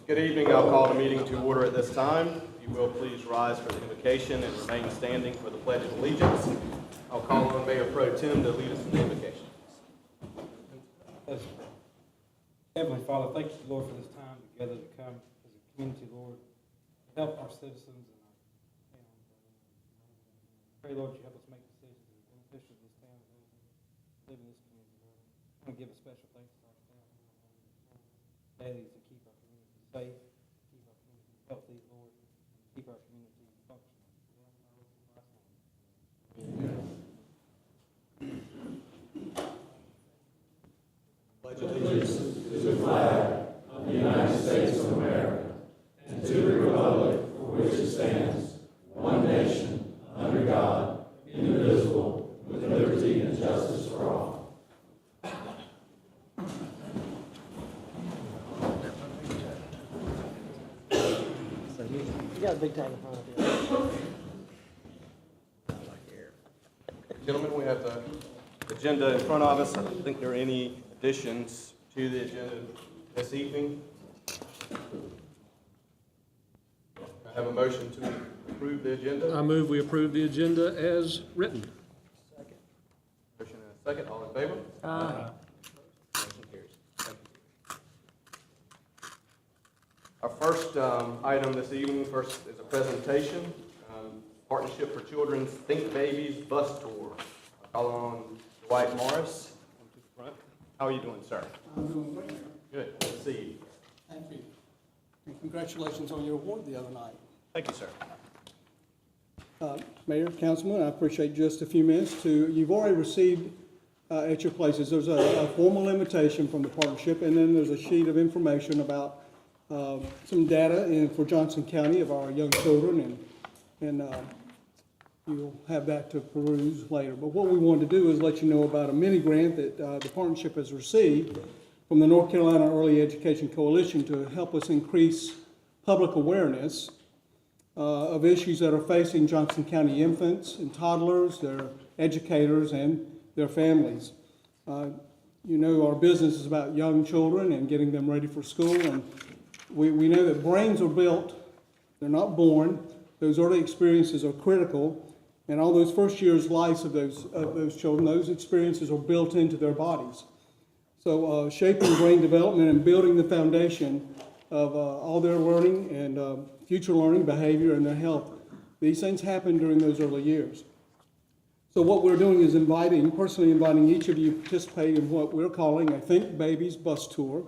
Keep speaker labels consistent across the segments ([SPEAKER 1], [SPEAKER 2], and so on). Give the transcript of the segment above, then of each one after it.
[SPEAKER 1] Good evening. I'll call the meeting to order at this time. If you will, please rise for the invocation and remain standing for the Pledge of Allegiance. I'll call on Mayor Pro Tem to lead us in the invocation.
[SPEAKER 2] Heavenly Father, thank you, Lord, for this time together to come as a community, Lord, to help our citizens and pray, Lord, you help us make decisions that are beneficial to this town and those who live in this community, Lord. I want to give a special thanks to our staff dailies to keep our community safe, keep our community healthy, Lord, and keep our community functioning.
[SPEAKER 1] Pledge allegiance
[SPEAKER 3] to the flag of the United States of America and to the republic for which it stands, one nation, under God, indivisible, with liberty and justice for all.
[SPEAKER 4] You got a big time in front of you.
[SPEAKER 1] Gentlemen, we have the agenda in front of us. I don't think there are any additions to the agenda this evening. I have a motion to approve the agenda.
[SPEAKER 5] I move we approve the agenda as written.
[SPEAKER 1] Motion and a second. All in favor? Motion carries. Thank you. Our first item this evening first is a presentation, Partnership for Children's Think Babies Bus Tour. I'll call on Dwight Morris. Come to the front. How are you doing, sir?
[SPEAKER 6] I'm doing great.
[SPEAKER 1] Good. Good to see you.
[SPEAKER 6] Thank you. And congratulations on your award the other night.
[SPEAKER 1] Thank you, sir.
[SPEAKER 6] Mayor, Councilman, I appreciate just a few minutes to, you've already received at your places, there's a formal invitation from the partnership, and then there's a sheet of information about some data for Johnson County of our young children, and you'll have that to peruse later. But what we wanted to do is let you know about a mini grant that the partnership has received from the North Carolina Early Education Coalition to help us increase public awareness of issues that are facing Johnson County infants and toddlers, their educators, and their families. You know, our business is about young children and getting them ready for school, and we know that brains are built, they're not born. Those early experiences are critical, and all those first years' lives of those children, those experiences are built into their bodies. So shaping brain development and building the foundation of all their learning and future learning, behavior, and their health, these things happen during those early years. So what we're doing is personally inviting each of you to participate in what we're calling a Think Babies Bus Tour.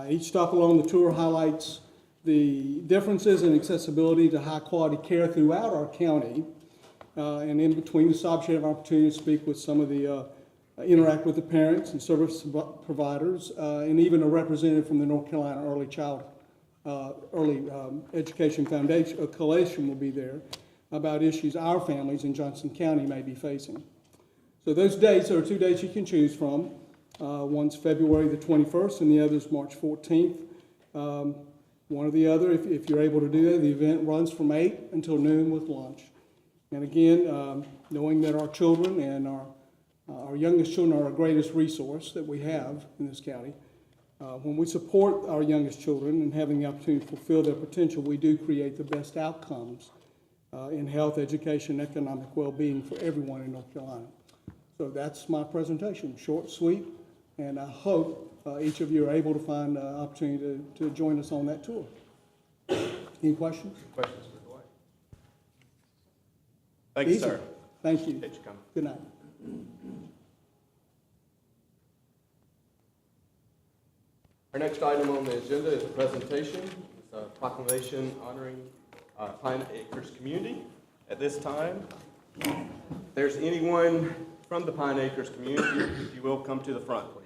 [SPEAKER 6] Each stop along the tour highlights the differences in accessibility to high-quality care throughout our county, and in between the stops you have an opportunity to speak with some of the, interact with the parents and service providers, and even a representative from the North Carolina Early Education Foundation, Coalition will be there about issues our families in Johnson County may be facing. So those dates, there are 2 dates you can choose from. One's February the 21st and the other's March 14th. One or the other, if you're able to do that. The event runs from 8 until noon with lunch. And again, knowing that our children and our youngest children are our greatest resource that we have in this county, when we support our youngest children and having the opportunity to fulfill their potential, we do create the best outcomes in health, education, economic well-being for everyone in North Carolina. So that's my presentation, short, sweet, and I hope each of you are able to find an opportunity to join us on that tour. Any questions?
[SPEAKER 1] Questions for Dwight? Thank you, sir.
[SPEAKER 6] Thank you.
[SPEAKER 1] Appreciate you coming.
[SPEAKER 6] Good night.
[SPEAKER 1] Our next item on the agenda is a presentation. It's a proclamation honoring Pine Acres community. At this time, if there's anyone from the Pine Acres community, if you will, come to the front, please.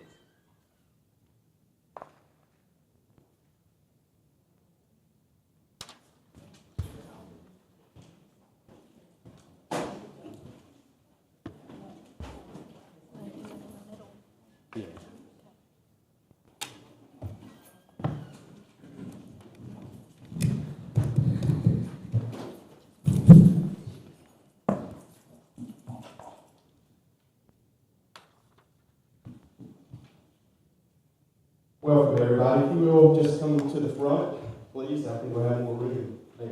[SPEAKER 1] Welcome, everybody. If you will just come to the front, please. I think we'll have more room there.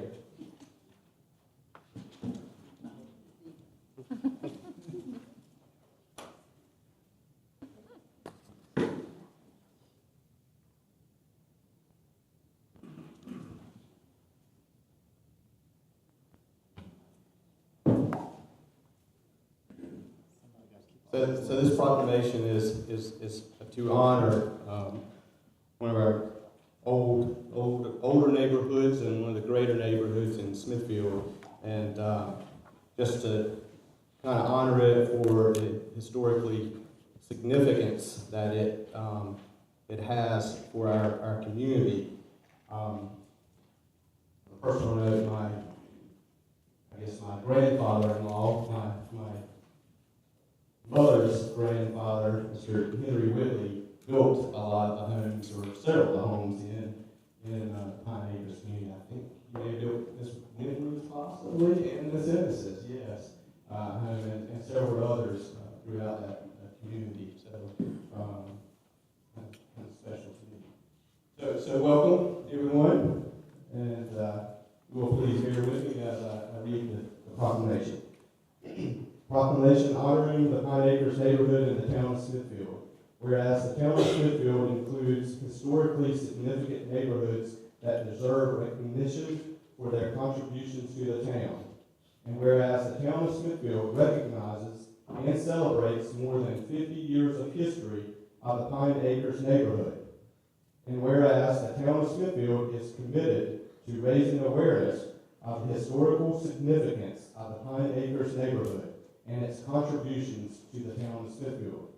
[SPEAKER 1] So this proclamation is to honor one of our older neighborhoods and one of the greater neighborhoods in Smithfield, and just to kind of honor it for the historically significance that it has for our community. On a personal note, my grandfather-in-law, my mother's grandfather, Mr. Henry Whitley, built a lot of the homes, or several of the homes in Pine Acres community. I think he may have built this Winwood possibly, and the Genesis, yes, home, and several others throughout that community. So, kind of special to me. So welcome everyone, and you will please bear with me as I read the proclamation. Proclamation honoring the Pine Acres neighborhood in the town of Smithfield. Whereas the town of Smithfield includes historically significant neighborhoods that deserve recognition for their contributions to the town. And whereas the town of Smithfield recognizes and celebrates more than 50 years of history of the Pine Acres neighborhood. And whereas the town of Smithfield is committed to raising awareness of the historical significance of the Pine Acres neighborhood and its contributions to the town of Smithfield.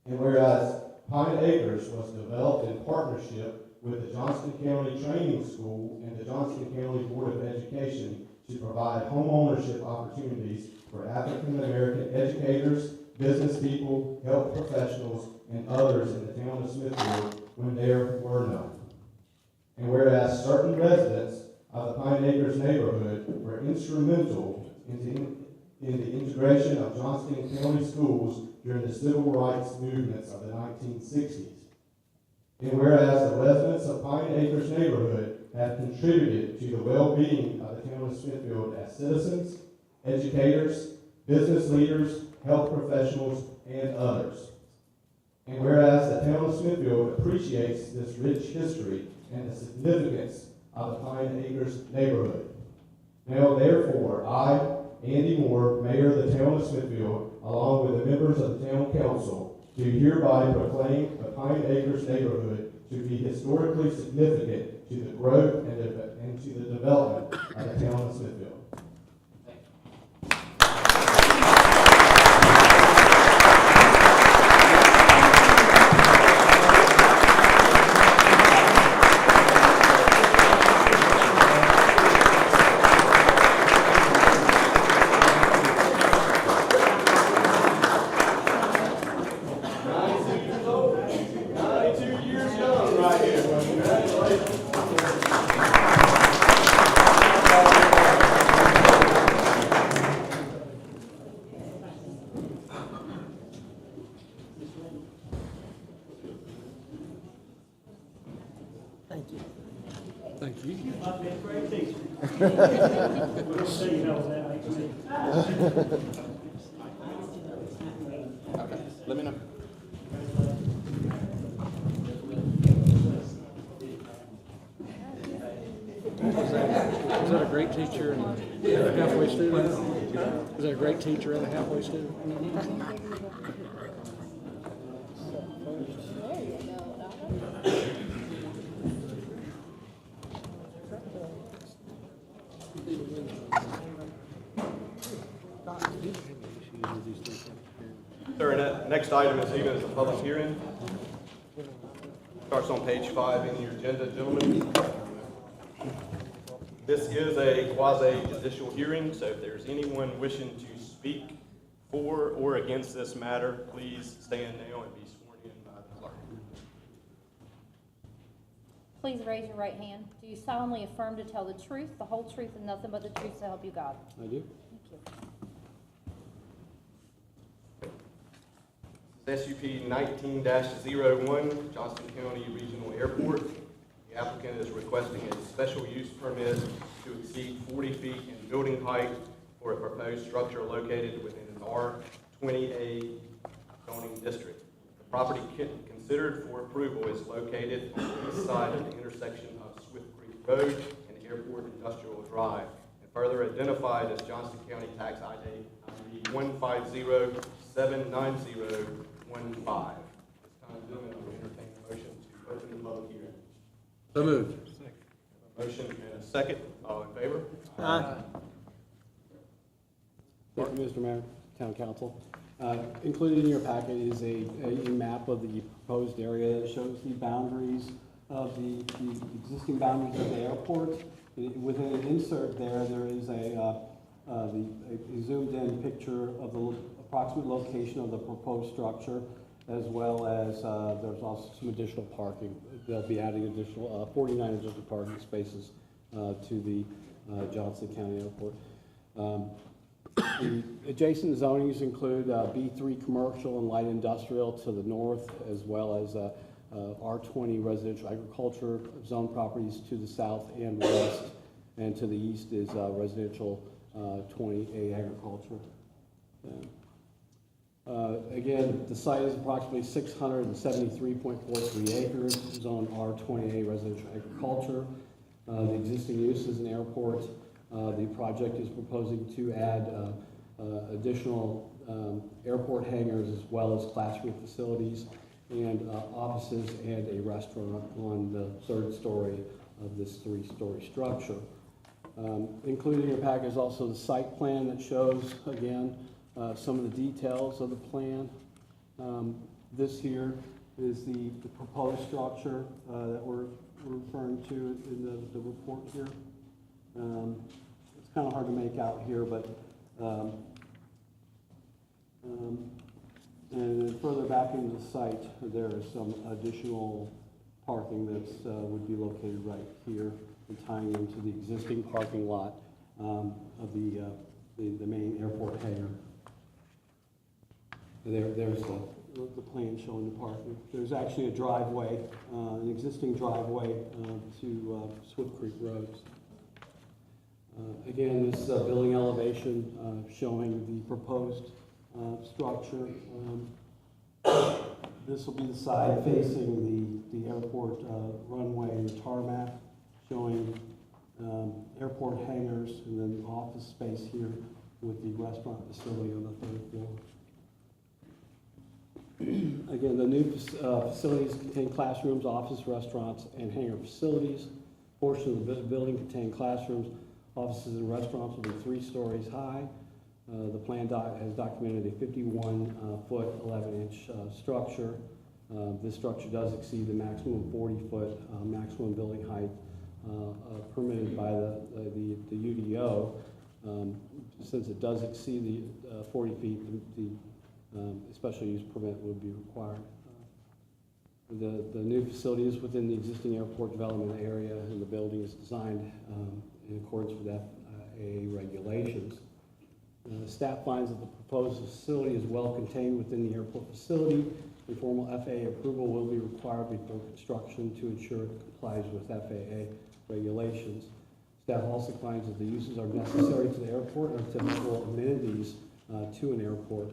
[SPEAKER 1] And whereas Pine Acres was developed in partnership with the Johnston County Training School and the Johnston County Board of Education to provide home ownership opportunities for African American educators, business people, health professionals, and others in the town of Smithfield when there were none. And whereas certain residents of the Pine Acres neighborhood were instrumental in the integration of Johnston County schools during the civil rights movements of the 1960s. And whereas the residents of Pine Acres neighborhood have contributed to the well-being of the town of Smithfield as citizens, educators, business leaders, health professionals, and others. And whereas the town of Smithfield appreciates this rich history and the significance of the Pine Acres neighborhood. Now, therefore, I, Andy Moore, Mayor of the town of Smithfield, along with the members of the town council, do hereby proclaim the Pine Acres neighborhood to be historically significant to the growth and to the development of the town of Smithfield.
[SPEAKER 4] Thank you.
[SPEAKER 5] Thank you.
[SPEAKER 7] You might be a great teacher. We'll see how that makes me.
[SPEAKER 1] Okay, let me know.
[SPEAKER 5] Is that a great teacher and a halfway student? Is that a great teacher and a halfway student?
[SPEAKER 1] Sir, next item is even as a public hearing. Starts on page 5 in your agenda, gentlemen. This is a quasi-judicial hearing, so if there's anyone wishing to speak for or against this matter, please stand now and be sworn in by the clerk.
[SPEAKER 8] Please raise your right hand. Do you solemnly affirm to tell the truth, the whole truth, and nothing but the truth to help you God?
[SPEAKER 5] I do.
[SPEAKER 8] Thank you.
[SPEAKER 1] SUP 19-01, Johnston County Regional Airport. The applicant is requesting a special use permit to exceed 40 feet in building height for a proposed structure located within an R20A zoning district. The property considered for approval is located on the east side of the intersection of Swift Creek Road and Airport Industrial Drive, and further identified as Johnston County Tax ID 150-79015. This time, gentlemen, I will entertain a motion to open the public hearing.
[SPEAKER 5] So moved.
[SPEAKER 1] A motion and a second. All in favor?
[SPEAKER 9] Thank you, Mr. Mayor, Town Council. Included in your packet is a map of the proposed area that shows the boundaries of the existing boundaries of the airport. Within an insert there is a zoomed-in picture of the approximate location of the proposed structure, as well as there's also some additional parking. They'll be adding additional 49 additional parking spaces to the Johnston County Airport. The adjacent zonings include B3 commercial and light industrial to the north, as well as R20 residential agriculture zone properties to the south and west, and to the east is residential 20A agriculture. Again, the site is approximately 673.43 acres, zone R20A residential agriculture. The existing use is an airport. The project is proposing to add additional airport hangars, as well as classroom facilities and offices and a restaurant on the third story of this three-story structure. Included in your package is also the site plan that shows, again, some of the details of the plan. This here is the proposed structure that we're referring to in the report here. It's kind of hard to make out here, but and then further back into the site, there is some additional parking that would be located right here and tying into the existing parking lot of the main airport hangar. There's the plan showing the parking. There's actually a driveway, an existing driveway to Swift Creek Road. Again, this building elevation showing the proposed structure. This will be the side facing the airport runway and tarmac, showing airport hangars and then office space here with the restaurant facility on the third floor. Again, the new facilities contain classrooms, office, restaurants, and hangar facilities. Portion of the building contain classrooms, offices, and restaurants will be 3 stories high. The plan has documented a 51-foot, 11-inch structure. This structure does exceed the maximum 40-foot maximum building height permitted by the UDO. Since it does exceed the 40 feet, the special use permit would be required. The new facility is within the existing airport development area, and the building is designed in accordance with FAA regulations. Staff finds that the proposed facility is well contained within the airport facility. And formal FAA approval will be required before construction to ensure it complies with FAA regulations. Staff also finds that the uses are necessary to the airport and are typical amenities to an airport.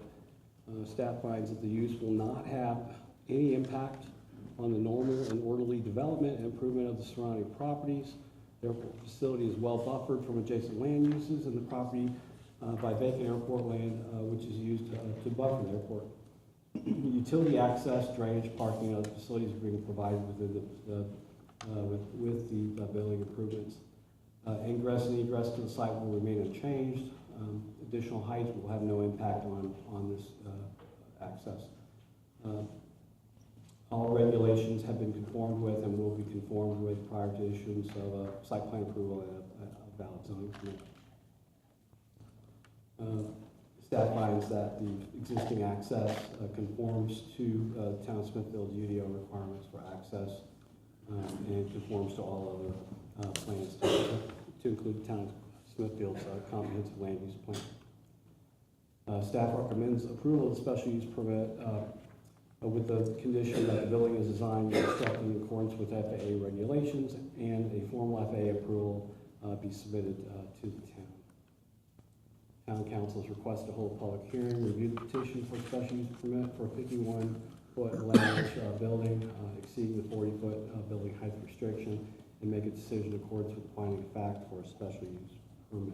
[SPEAKER 9] Staff finds that the use will not have any impact on the normal and orderly development and improvement of the surrounding properties. The airport facility is well buffered from adjacent land uses and the property by vacant airport land, which is used to buffer the airport. Utility access, drainage, parking, and other facilities are being provided within with the building improvements. Ingress and egress to the site will remain unchanged. Additional heights will have no impact on this access. All regulations have been conformed with and will be conformed with prior to issuance of a site plan approval and a valid zoning permit. Staff finds that the existing access conforms to Town of Smithfield's UDO requirements for access and conforms to all other plans to include the Town of Smithfield's comprehensive land use plan. Staff recommends approval of the special use permit with the condition that the building is designed and constructed in accordance with FAA regulations, and a formal FAA approval be submitted to the town. Town council is requested to hold a public hearing, review the petition for special use permit for a 51-foot lounge building exceeding the 40-foot building height restriction, and make a decision in accordance with the finding of fact for a special use permit.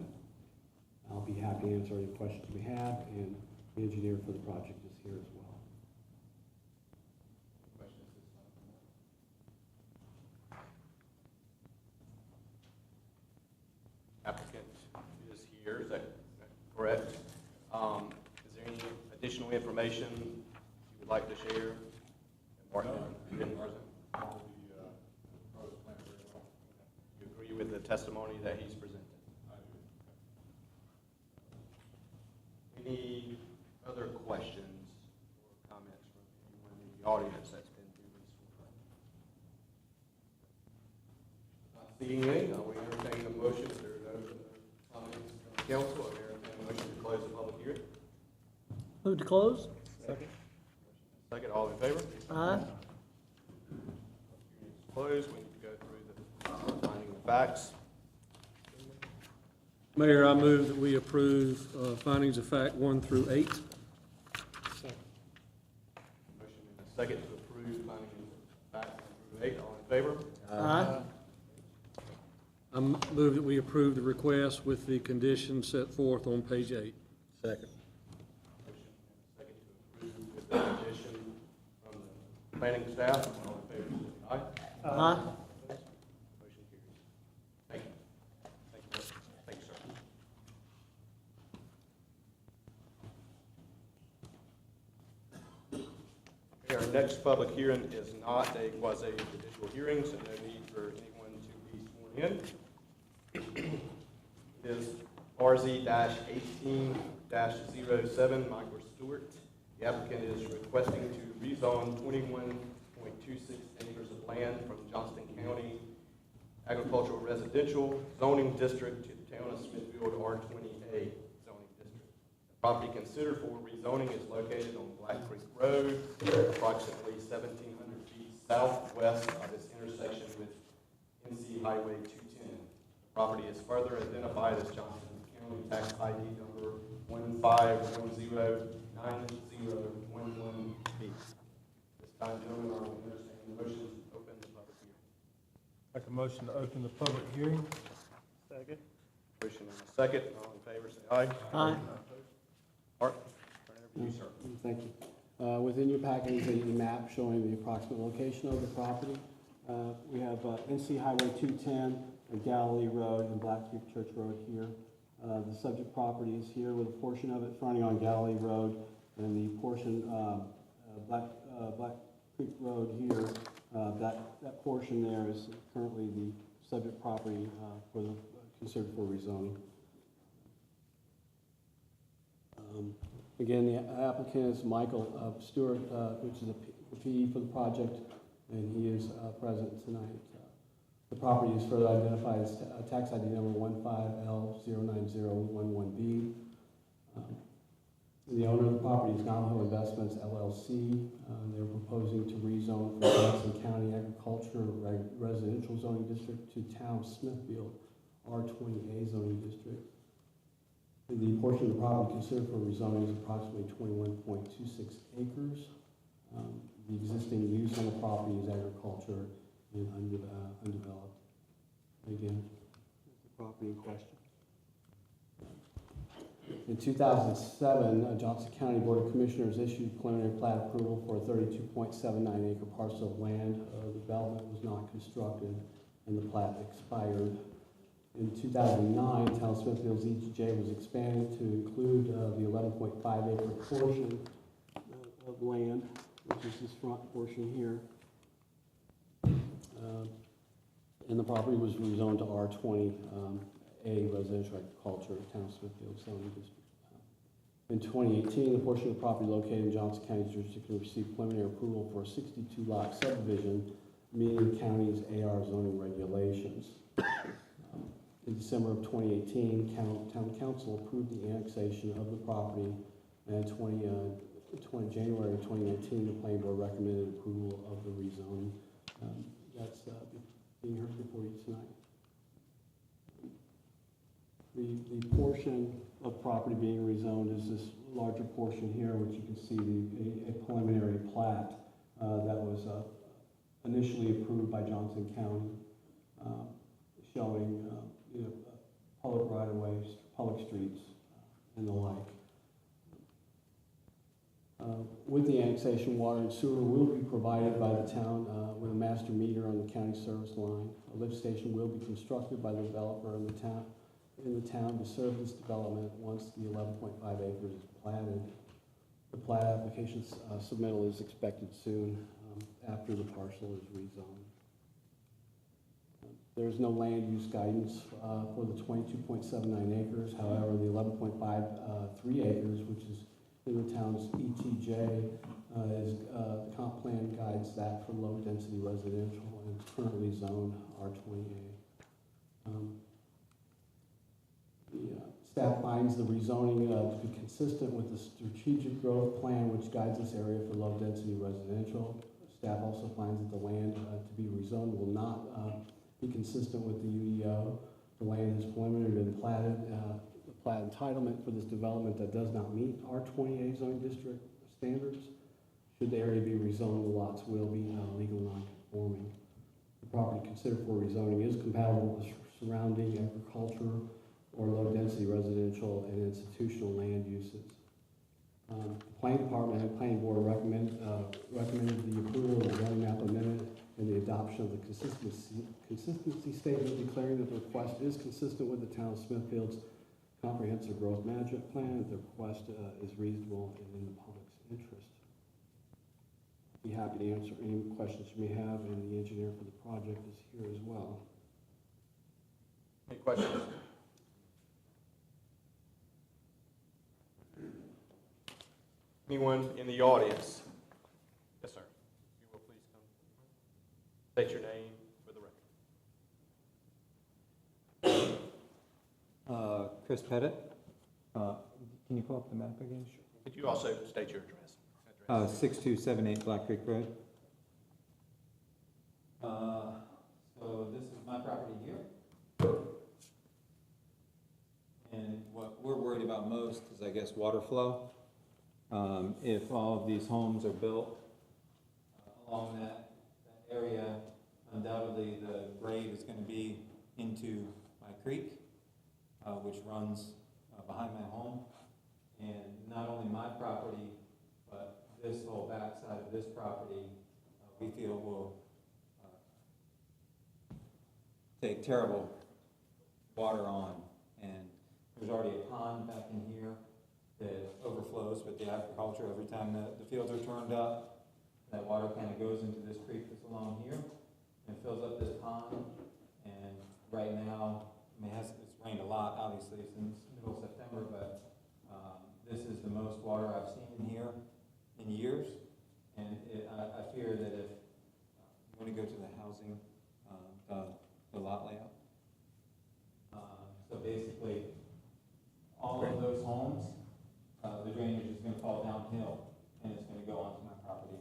[SPEAKER 9] I'll be happy to answer any questions we have, and the engineer for the project is here as well.
[SPEAKER 1] Applicant is here, is that correct? Is there any additional information you would like to share? Martin didn't present. You agree with the testimony that he's presented? Any other questions or comments from anyone in the audience that's been through this? Seeing any, I will entertain the motion. If there are no comments from the council, I will entertain a motion to close the public hearing.
[SPEAKER 4] Move to close?
[SPEAKER 1] Second, all in favor?
[SPEAKER 4] Aye.
[SPEAKER 1] Closed. We need to go through the finding of facts.
[SPEAKER 5] Mayor, I move that we approve findings of fact 1 through 8.
[SPEAKER 1] Motion and a second to approve finding of fact 1 through 8. All in favor?
[SPEAKER 4] Aye.
[SPEAKER 5] I move that we approve the request with the conditions set forth on page 8.
[SPEAKER 3] Second.
[SPEAKER 1] Motion and a second to approve with the condition from the planning staff. All in favor, say aye.
[SPEAKER 4] Aye.
[SPEAKER 1] Motion carries. Thank you. Thank you. Thank you, sir. Okay, our next public hearing is not a quasi-judicial hearing, so no need for anyone to be sworn in. It is RZ-18-07, Michael Stewart. The applicant is requesting to rezone 21.26 acres of land from Johnston County Agricultural Residential Zoning District to the town of Smithfield R20A zoning district. The property considered for rezoning is located on Black Creek Road, approximately 1,700 feet southwest of its intersection with NC Highway 210. The property is further identified as Johnston County Tax ID number 151090111B. This time, gentlemen, I will entertain the motion to open the public hearing.
[SPEAKER 2] Make a motion to open the public hearing.
[SPEAKER 4] Second.
[SPEAKER 1] Motion and a second. All in favor, say aye.
[SPEAKER 4] Aye.
[SPEAKER 1] Art, turn it over to you, sir.
[SPEAKER 9] Thank you. Within your packet is a map showing the approximate location of the property. We have NC Highway 210, and Galilee Road, and Black Creek Church Road here. The subject property is here with a portion of it fronting on Galilee Road, and the portion Black Creek Road here. That portion there is currently the subject property for the considered for rezoning. Again, the applicant is Michael Stewart, which is a PE for the project, and he is present tonight. The property is further identified as tax ID number 15L09011B. The owner of the property is Navajo Investments LLC. They're proposing to rezone from Johnson County Agriculture Residential Zoning District to Town of Smithfield R20A Zoning District. The portion of the property considered for rezoning is approximately 21.26 acres. The existing use on the property is agriculture and undeveloped. Again, the property in question. In 2007, Johnson County Board of Commissioners issued preliminary plat approval for a 32.79 acre parcel of land. Development was not constructed and the plat expired. In 2009, Town of Smithfield's ETJ was expanded to include the 11.5 acre portion of land, which is this front portion here. And the property was rezoned to R20A residential agriculture, Town of Smithfield zoning district. In 2018, the portion of the property located in Johnson County jurisdiction received preliminary approval for a 62-lot subdivision, meeting the county's AR zoning regulations. In December of 2018, Town Council approved the annexation of the property, and January 2019, the planning board recommended approval of the rezoning. That's being heard before you tonight. The portion of property being rezoned is this larger portion here, which you can see a preliminary plat that was initially approved by Johnson County, showing public right-of-ways, public streets, and the like. With the annexation, water and sewer will be provided by the town with a master meter on the county service line. A lift station will be constructed by the developer in the town to serve this development once the 11.5 acres is platted. The plat application submittal is expected soon after the parcel is rezoned. There's no land use guidance for the 22.79 acres. However, the 11.53 acres, which is in the town's ETJ, the comp plan guides that for low-density residential, and it's currently zoned R20A. The staff finds the rezoning to be consistent with the strategic growth plan, which guides this area for low-density residential. Staff also finds that the land to be rezoned will not be consistent with the UEO. The land is preliminary and platted. The plat entitlement for this development that does not meet R20A zone district standards. Should the area be rezoned, the lots will be legal non-conforming. The property considered for rezoning is compatible with surrounding agriculture or low-density residential and institutional land uses. The planning department and planning board recommended the approval of the zoning map amendment and the adoption of the consistency statement declaring that the request is consistent with the town of Smithfield's comprehensive growth management plan, that the request is reasonable and in the public's interest. Be happy to answer any questions you may have, and the engineer for the project is here as well.
[SPEAKER 1] Any questions? Anyone in the audience? Yes, sir. If you will please come. State your name for the record.
[SPEAKER 10] Chris Pettit. Can you pull up the map again?
[SPEAKER 1] Could you also state your address?
[SPEAKER 10] 6278 Black Creek Road.
[SPEAKER 11] So this is my property here. And what we're worried about most is, I guess, water flow. If all of these homes are built along that area, undoubtedly the grade is going to be into my creek, which runs behind my home. And not only my property, but this whole backside of this property, we feel will take terrible water on. And there's already a pond back in here that overflows with the agriculture. Every time the fields are turned up, that water kind of goes into this creek that's along here and fills up this pond. And right now, I mean, it's rained a lot, obviously, since middle of September, but this is the most water I've seen in here in years. And I fear that if you want to go to the housing, the lot layout. So basically, all of those homes, the drainage is going to fall downhill and it's going to go onto my property.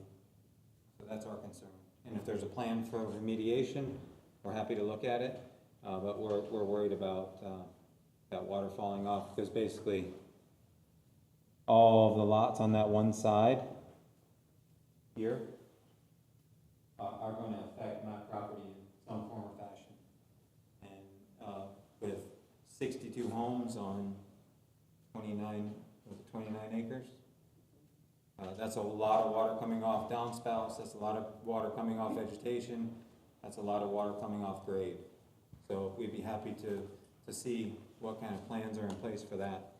[SPEAKER 11] So that's our concern. And if there's a plan for remediation, we're happy to look at it. But we're worried about that water falling off, because basically all of the lots on that one side here are going to affect my property in some form or fashion. And with 62 homes on 29 acres, that's a lot of water coming off downspouts, that's a lot of water coming off vegetation, that's a lot of water coming off grade. So we'd be happy to see what kind of plans are in place for that.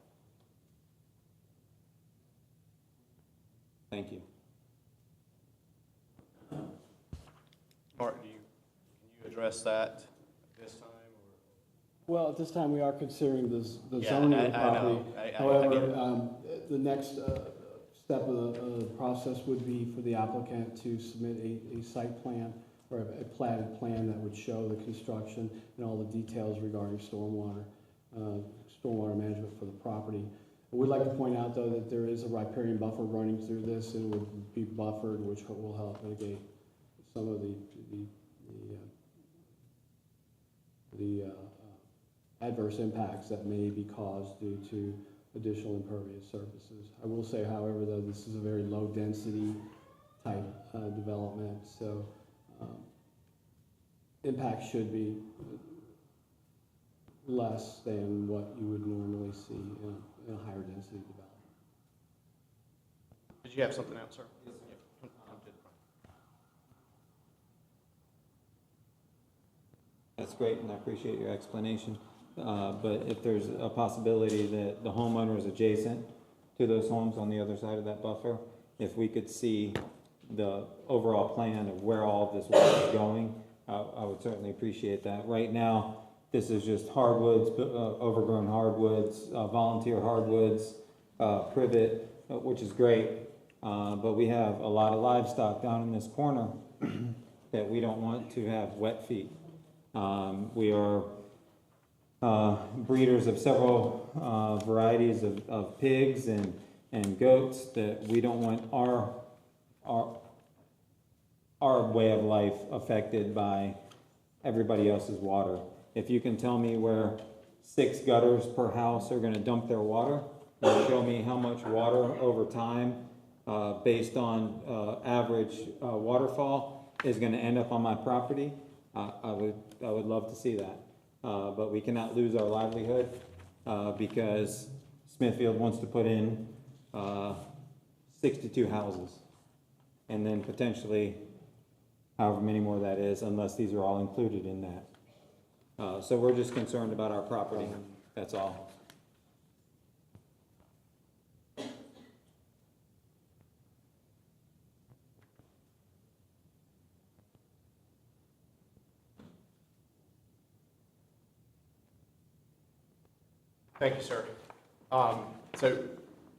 [SPEAKER 11] Thank you.
[SPEAKER 1] Martin, can you address that at this time?
[SPEAKER 9] Well, at this time, we are considering the
[SPEAKER 1] Yeah,
[SPEAKER 9] zoning of the
[SPEAKER 1] I
[SPEAKER 9] property.
[SPEAKER 1] know. I get
[SPEAKER 9] However,
[SPEAKER 1] it.
[SPEAKER 9] the next step of the process would be for the applicant to submit a site plan or a platted plan that would show the construction and all the details regarding stormwater management for the property. We'd like to point out, though, that there is a riparian buffer running through this and would be buffered, which will help mitigate some of the adverse impacts that may be caused due to additional impervious surfaces. I will say, however, though, this is a very low-density type development, so impact should be less than what you would normally see in a higher density development.
[SPEAKER 1] Did you have something else, sir? Yes, sir.
[SPEAKER 11] That's great, and I appreciate your explanation. But if there's a possibility that the homeowners adjacent to those homes on the other side of that buffer, if we could see the overall plan of where all of this work is going, I would certainly appreciate that. Right now, this is just hardwoods, overgrown hardwoods, volunteer hardwoods, privet, which is great. But we have a lot of livestock down in this corner that we don't want to have wet feet. We are breeders of several varieties of pigs and goats that we don't want our way of life affected by everybody else's water. If you can tell me where 6 gutters per house are gonna dump their water, and show me how much water over time, based on average waterfall, is gonna end up on my property, I would love to see that. But we cannot lose our livelihood because Smithfield wants to put in 62 houses, and then potentially however many more that is, unless these are all included in that. So we're just concerned about our property, that's all.
[SPEAKER 1] Thank you, sir. So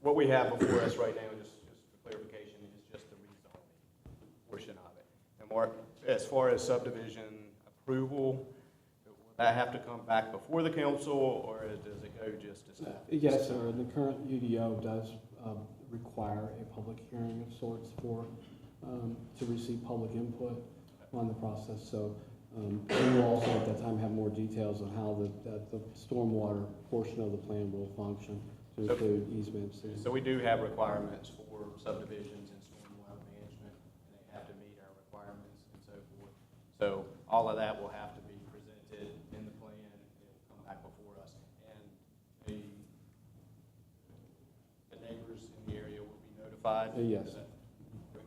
[SPEAKER 1] what we have before us right now, just for clarification, is just the rezoning portion of it. And more, as far as subdivision approval, will that have to come back before the council, or does it go just to staff?
[SPEAKER 9] Yes, sir. The current UDO does require a public hearing of sorts to receive public input on the process. So we will also at that time have more details on how the stormwater portion of the plan will function, to include easements.
[SPEAKER 1] So we do have requirements for subdivisions and stormwater management, and they have to meet our requirements and so forth. So all of that will have to be presented in the plan, and it'll come back before us. And the neighbors in the area will be notified?
[SPEAKER 9] Yes.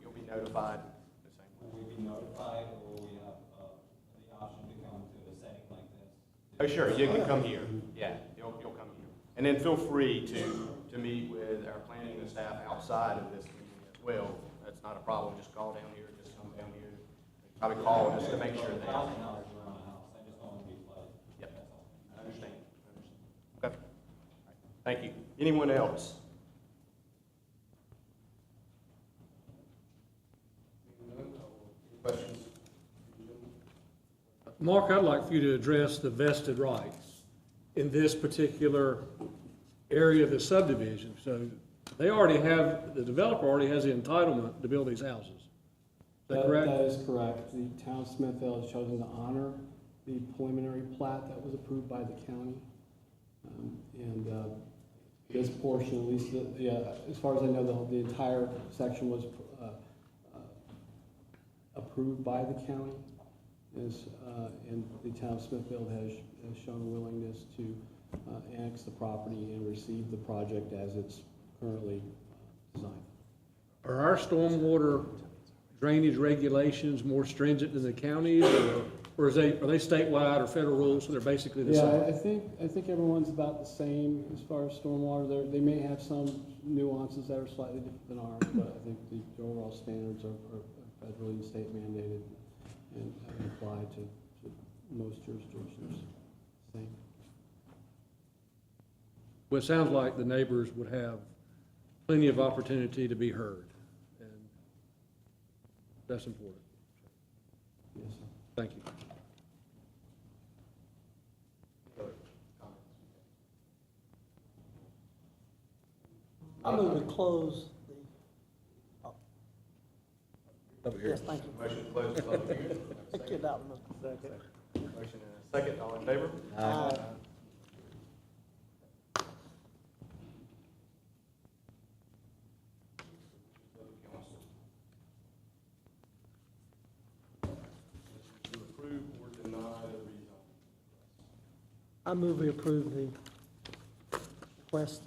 [SPEAKER 1] You'll be notified the same way?
[SPEAKER 11] Will we be notified, or will we have the option to come to a setting like this?
[SPEAKER 1] Oh, sure, you can come here. Yeah, you'll come here. And then feel free to meet with our planning and staff outside of this meeting as well. That's not a problem. Just call down here, just come down here. Probably call just to make sure that.
[SPEAKER 11] $1,000 around the house, I just don't want to be flooded.
[SPEAKER 1] Yep.
[SPEAKER 11] That's all.
[SPEAKER 1] I understand. Okay. All right. Thank you. Anyone else? Questions?
[SPEAKER 5] Mark, I'd like for you to address the vested rights in this particular area of the subdivision. So they already have, the developer already has the entitlement to build these houses. Is that correct?
[SPEAKER 9] That is correct. The town of Smithfield has chosen to honor the preliminary plat that was approved by the county. This portion, at least, as far as I know, the entire section was approved by the county. And the town of Smithfield has shown a willingness to annex the property and receive the project as it's currently designed.
[SPEAKER 5] Are our stormwater drainage regulations more stringent than the county's, or are they statewide or federal rules, so they're basically the same?
[SPEAKER 9] I think everyone's about the same as far as stormwater. They may have some nuances that are slightly different than ours, but I think the overall standards are federally and state mandated and apply to most jurisdictions. Same.
[SPEAKER 5] Well, it sounds like the neighbors would have plenty of opportunity to be heard, and that's important.
[SPEAKER 9] Yes, sir.
[SPEAKER 5] Thank you.
[SPEAKER 4] I move to close the,
[SPEAKER 1] Over here.
[SPEAKER 4] yes, thank you.
[SPEAKER 1] Motion to close the public hearing.
[SPEAKER 4] Take it out, Mr.
[SPEAKER 1] Motion and a second, all in favor?
[SPEAKER 4] Aye.
[SPEAKER 1] To approve or deny the rezone.
[SPEAKER 4] I move we approve the request.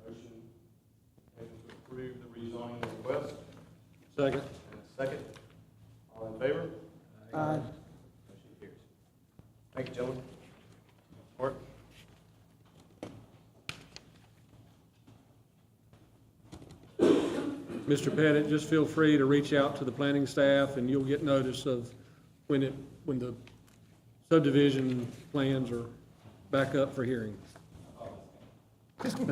[SPEAKER 1] Motion to approve the rezoning request,
[SPEAKER 5] Second.
[SPEAKER 1] and a second. All in favor?
[SPEAKER 4] Aye.
[SPEAKER 1] Motion carries. Thank you, gentlemen. Mark?
[SPEAKER 5] Mr. Pettit, just feel free to reach out to the planning staff, and you'll get notice of when the subdivision plans are back up for hearing.
[SPEAKER 1] I need a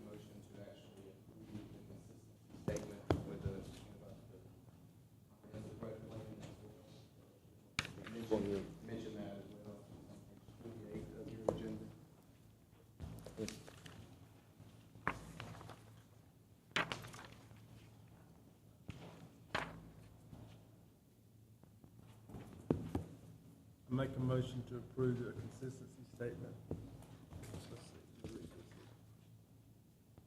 [SPEAKER 1] motion to actually approve the consistency statement with the, comprehensive project plan as well. Mention that as well. 28 of your agenda.
[SPEAKER 10] Make a motion to approve the consistency statement. Let's see.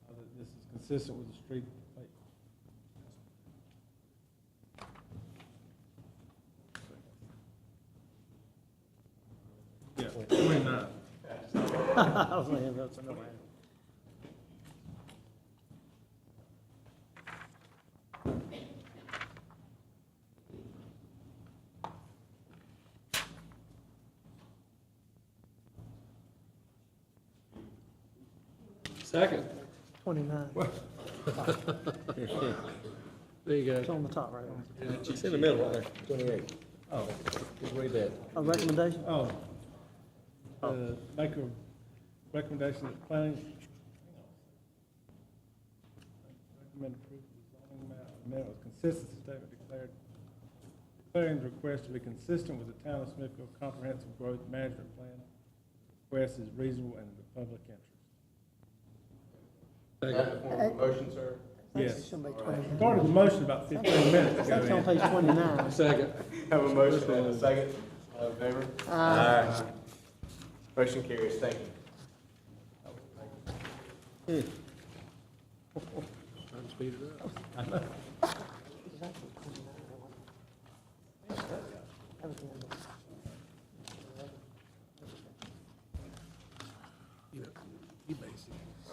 [SPEAKER 10] That this is consistent with the street. Yeah, 29.
[SPEAKER 4] I was like, that's a no-brainer.
[SPEAKER 5] Second.
[SPEAKER 4] 29.
[SPEAKER 5] There you
[SPEAKER 4] It's
[SPEAKER 5] go.
[SPEAKER 4] on the top right.
[SPEAKER 10] It's in the middle right there, 28. Oh, just read that.
[SPEAKER 4] A recommendation?
[SPEAKER 10] Oh. Make a recommendation that planning. Recommend approval of the zoning map, amendment with consistency statement declaring the request to be consistent with the town of Smithfield comprehensive growth management plan. Request is reasonable and in the public interest.
[SPEAKER 1] Is that in the form of a motion, sir?
[SPEAKER 10] Yes.
[SPEAKER 4] Should make 29.
[SPEAKER 10] Started the motion about 15 minutes ago.
[SPEAKER 4] That's on page 29.
[SPEAKER 5] Second.
[SPEAKER 1] Have a motion and a second. All in favor?
[SPEAKER 4] Aye.
[SPEAKER 1] Motion carries. Thank you.
[SPEAKER 5] Trying to speed it up.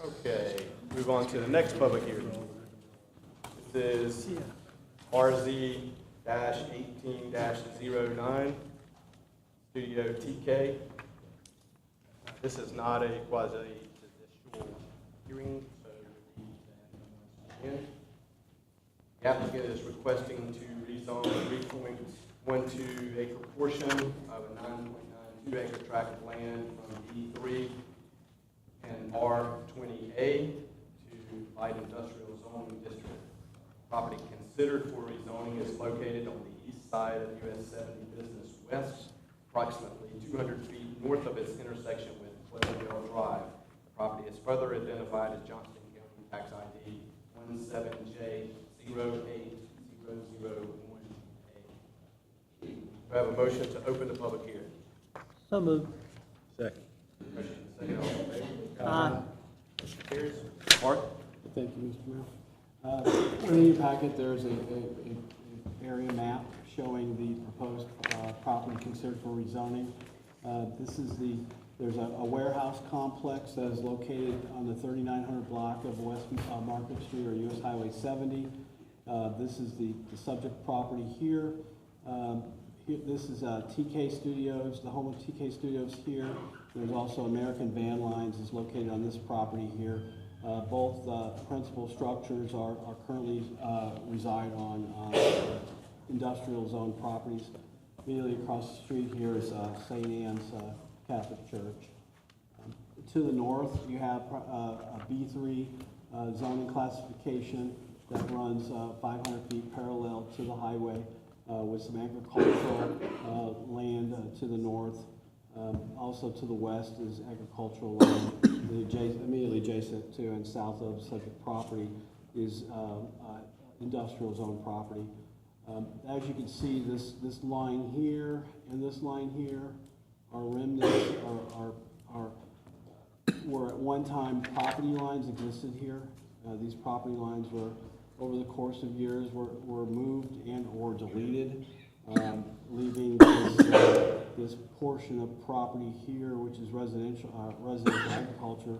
[SPEAKER 1] Okay, move on to the next public hearing. This is RZ-18-09, Studio TK. This is not a quasi-judicial hearing, so the applicant is requesting to rezone a 3.12 acre portion of a 9.92 acre tract of land from D3 and R20A to light industrial zoning district. Property considered for rezoning is located on the east side of US 70 Business West, approximately 200 feet north of its intersection with Cloverdale Drive. The property is further identified as Johnston County Tax ID 17J08001A. Do I have a motion to open the public hearing?
[SPEAKER 4] So moved.
[SPEAKER 10] Second.
[SPEAKER 1] Motion second, all in favor?
[SPEAKER 4] Aye.
[SPEAKER 1] Motion carries. Mark?
[SPEAKER 9] Thank you, Mr. Mayor. In your packet, there's a area map showing the proposed property considered for rezoning. There's a warehouse complex that is located on the 3900 block of West Market Street or US Highway 70. This is the subject property here. This is TK Studios, the home of TK Studios here. There's also American Van Lines is located on this property here. Both principal structures are currently reside on industrial zone properties. Immediately across the street here is St. Anne's Catholic Church. To the north, you have a B3 zoning classification that runs 500 feet parallel to the highway. with some agricultural land to the north. Also to the west is agricultural land. Immediately adjacent to and south of subject property is industrial zone property. As you can see, this line here and this line here are remnants, were at one time property lines existed here. These property lines were, over the course of years, were moved and or deleted, leaving this portion of property here, which is residential agriculture,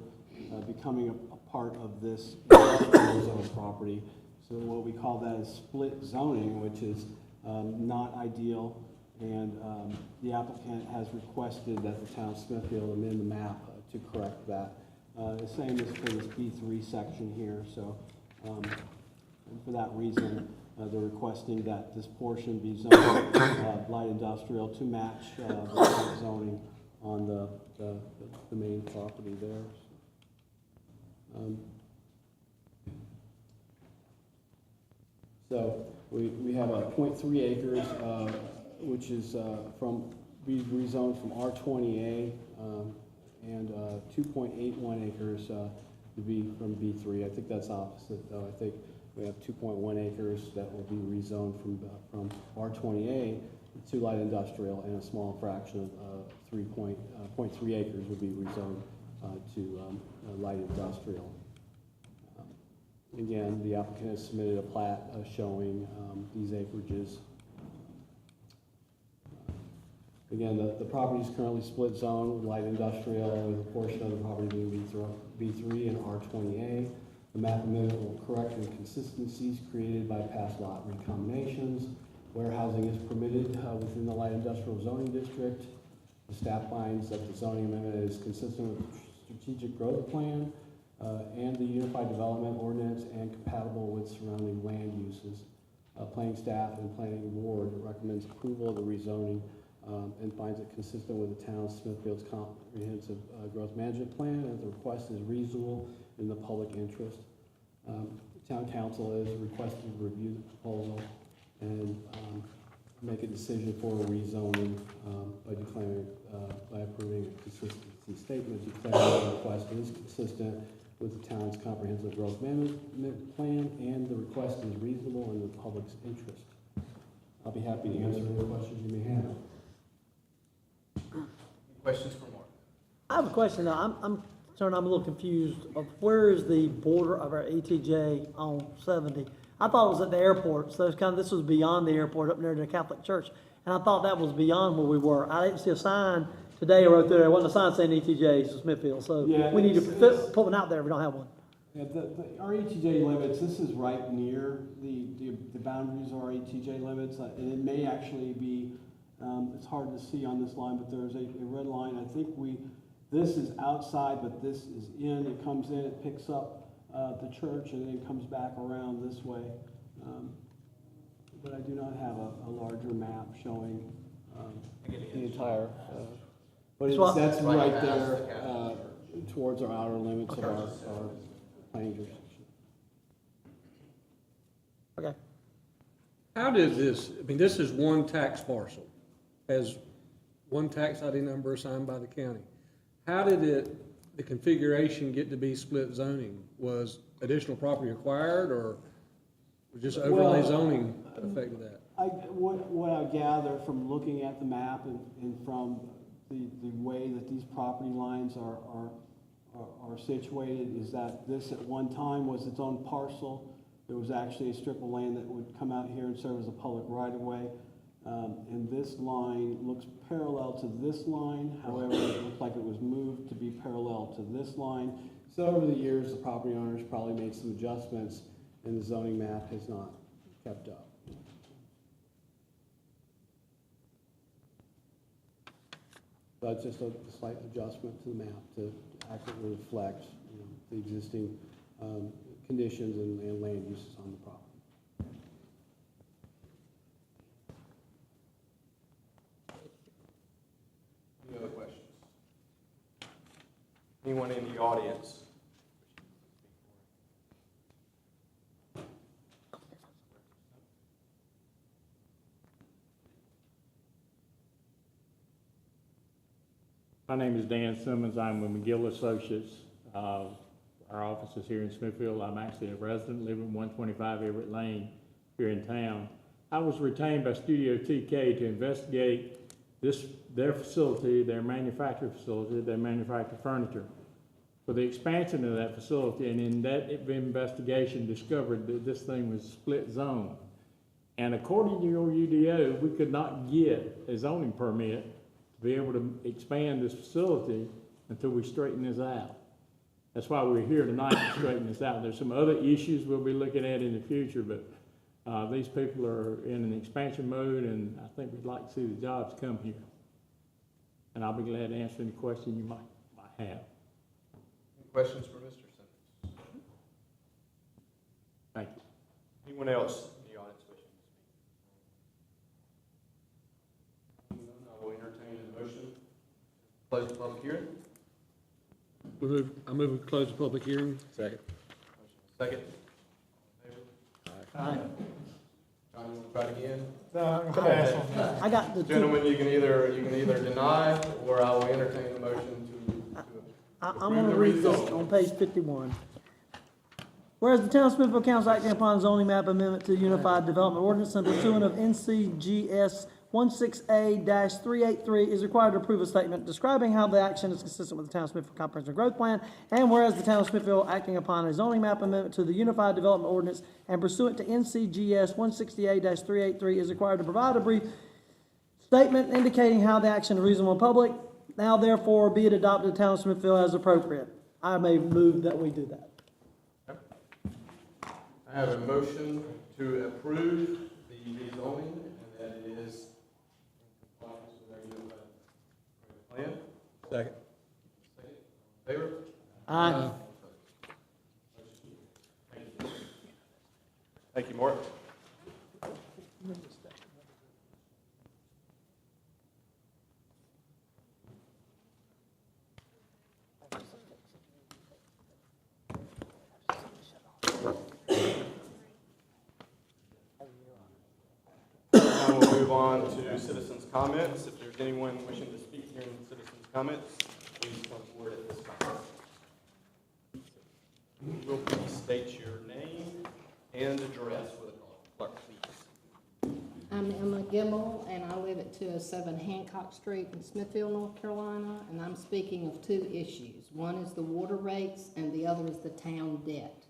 [SPEAKER 9] becoming a part of this industrial zone property. So what we call that is split zoning, which is not ideal, and the applicant has requested that the town of Smithfield amend the map to correct that. The same is for this B3 section here, so and for that reason, they're requesting that this portion be zoned light industrial to match the zoning on the main property there. So we have 0.3 acres, which is be rezoned from R20A, and 2.81 acres to be from B3. I think that's opposite, though. I think we have 2.1 acres that will be rezoned from R20A to light industrial, and a small fraction of 0.3 acres would be rezoned to light industrial. Again, the applicant has submitted a plat showing these acreages. Again, the property is currently split zone with light industrial, with a portion of the property being B3 and R20A. The map amendment will correct inconsistencies created by past lot recombinations. Warehousing is permitted within the light industrial zoning district. The staff finds that the zoning amendment is consistent with the strategic growth plan and the Unified Development Ordinance and compatible with surrounding land uses. Planning staff and planning board recommends approval of the rezoning and finds it consistent with the town of Smithfield's comprehensive growth management plan, and the request is reasonable in the public interest. The town council is requested to review the proposal and make a decision for a rezoning by approving a consistency statement declaring the request is consistent with the town's comprehensive growth management plan, and the request is reasonable in the public's interest. I'll be happy to answer any questions you may have.
[SPEAKER 1] Questions for Mark?
[SPEAKER 4] I have a question now. I'm concerned, I'm a little confused of where is the border of our ETJ on 70? I thought it was at the airport, so it's this was beyond the airport up near the Catholic Church. And I thought that was beyond where we were. I didn't see a sign today or right there. There wasn't a sign saying ETJ, so Smithfield. So
[SPEAKER 9] Yeah,
[SPEAKER 4] we need to
[SPEAKER 9] it's-
[SPEAKER 4] put one out there if we don't have one.
[SPEAKER 9] Yeah, our ETJ limits, this is right near the boundaries of our ETJ limits, and it may actually be, it's hard to see on this line, but there's a red line. I think this is outside, but this is in. It comes in, it picks up the church, and then comes back around this way. But I do not have a larger map showing the entire, but that's right there towards our outer limits of our planning jurisdiction.
[SPEAKER 4] Okay.
[SPEAKER 5] How did this, this is one tax parcel, has one tax ID number assigned by the county. How did the configuration get to be split zoning? Was additional property acquired, or was just overlay zoning affected that?
[SPEAKER 9] What I gather from looking at the map and from the way that these property lines are situated is that this at one time was its own parcel. There was actually a strip of land that would come out here and serve as a public right-of-way. And this line looks parallel to this line. However, it looked like it was moved to be parallel to this line. So over the years, the property owners probably made some adjustments, and the zoning map has not kept up. So it's just a slight adjustment to the map to accurately reflect the existing conditions and land uses on the property.
[SPEAKER 1] Any other questions? Anyone in the audience?
[SPEAKER 10] My name is Dan Simmons. I'm with McGill Associates. Our office is here in Smithfield. I'm actually a resident, living at 125 Everett Lane here in town. I was retained by Studio TK to investigate their facility, their manufacturing facility. They manufacture furniture, for the expansion of that facility, and in that investigation discovered that this thing was split zone. And according to your UDO, we could not get a zoning permit to be able to expand this facility until we straighten this out. That's why we're here tonight to straighten this out. There's some other issues we'll be looking at in the future, but these people are in an expansion mode, and I think we'd like to see the jobs come here. And I'll be glad to answer any question you might have.
[SPEAKER 1] Any questions for Mr. Simmons?
[SPEAKER 10] Thank you.
[SPEAKER 1] Anyone else in the audience wishing to speak? I will entertain a motion. Close the public hearing.
[SPEAKER 5] I move we close the public hearing.
[SPEAKER 1] Second. Second.
[SPEAKER 4] Aye.
[SPEAKER 1] John, you want to try it again?
[SPEAKER 4] I got the two,
[SPEAKER 1] Gentlemen, you can either deny, or I will entertain the motion to
[SPEAKER 4] I'm gonna read this on page 51. Whereas the Town of Smithfield Council acting upon zoning map amendment to the Unified Development Ordinance and pursuant of NCGS 16A-383 is required to approve a statement describing how the action is consistent with the Town of Smithfield Comprehensive Growth Plan. And whereas the Town of Smithfield acting upon a zoning map amendment to the Unified Development Ordinance and pursuant to NCGS 168-383 is required to provide a brief statement indicating how the action is reasonable and public. Now therefore be it adopted the Town of Smithfield as appropriate. I may move that we do that.
[SPEAKER 1] I have a motion to approve the rezoning, and that it is in compliance with our unified plan. Second. Favor?
[SPEAKER 4] Aye.
[SPEAKER 1] Thank you, Mark. Now we'll move on to citizens' comments. If there's anyone wishing to speak during citizens' comments, please come forward at this time. Will please state your name and address for the clerk, please.
[SPEAKER 12] I'm Emma Gimmel, and I live at 207 Hancock Street in Smithfield, North Carolina, and I'm speaking of two issues. One is the water rates, and the other is the town debt.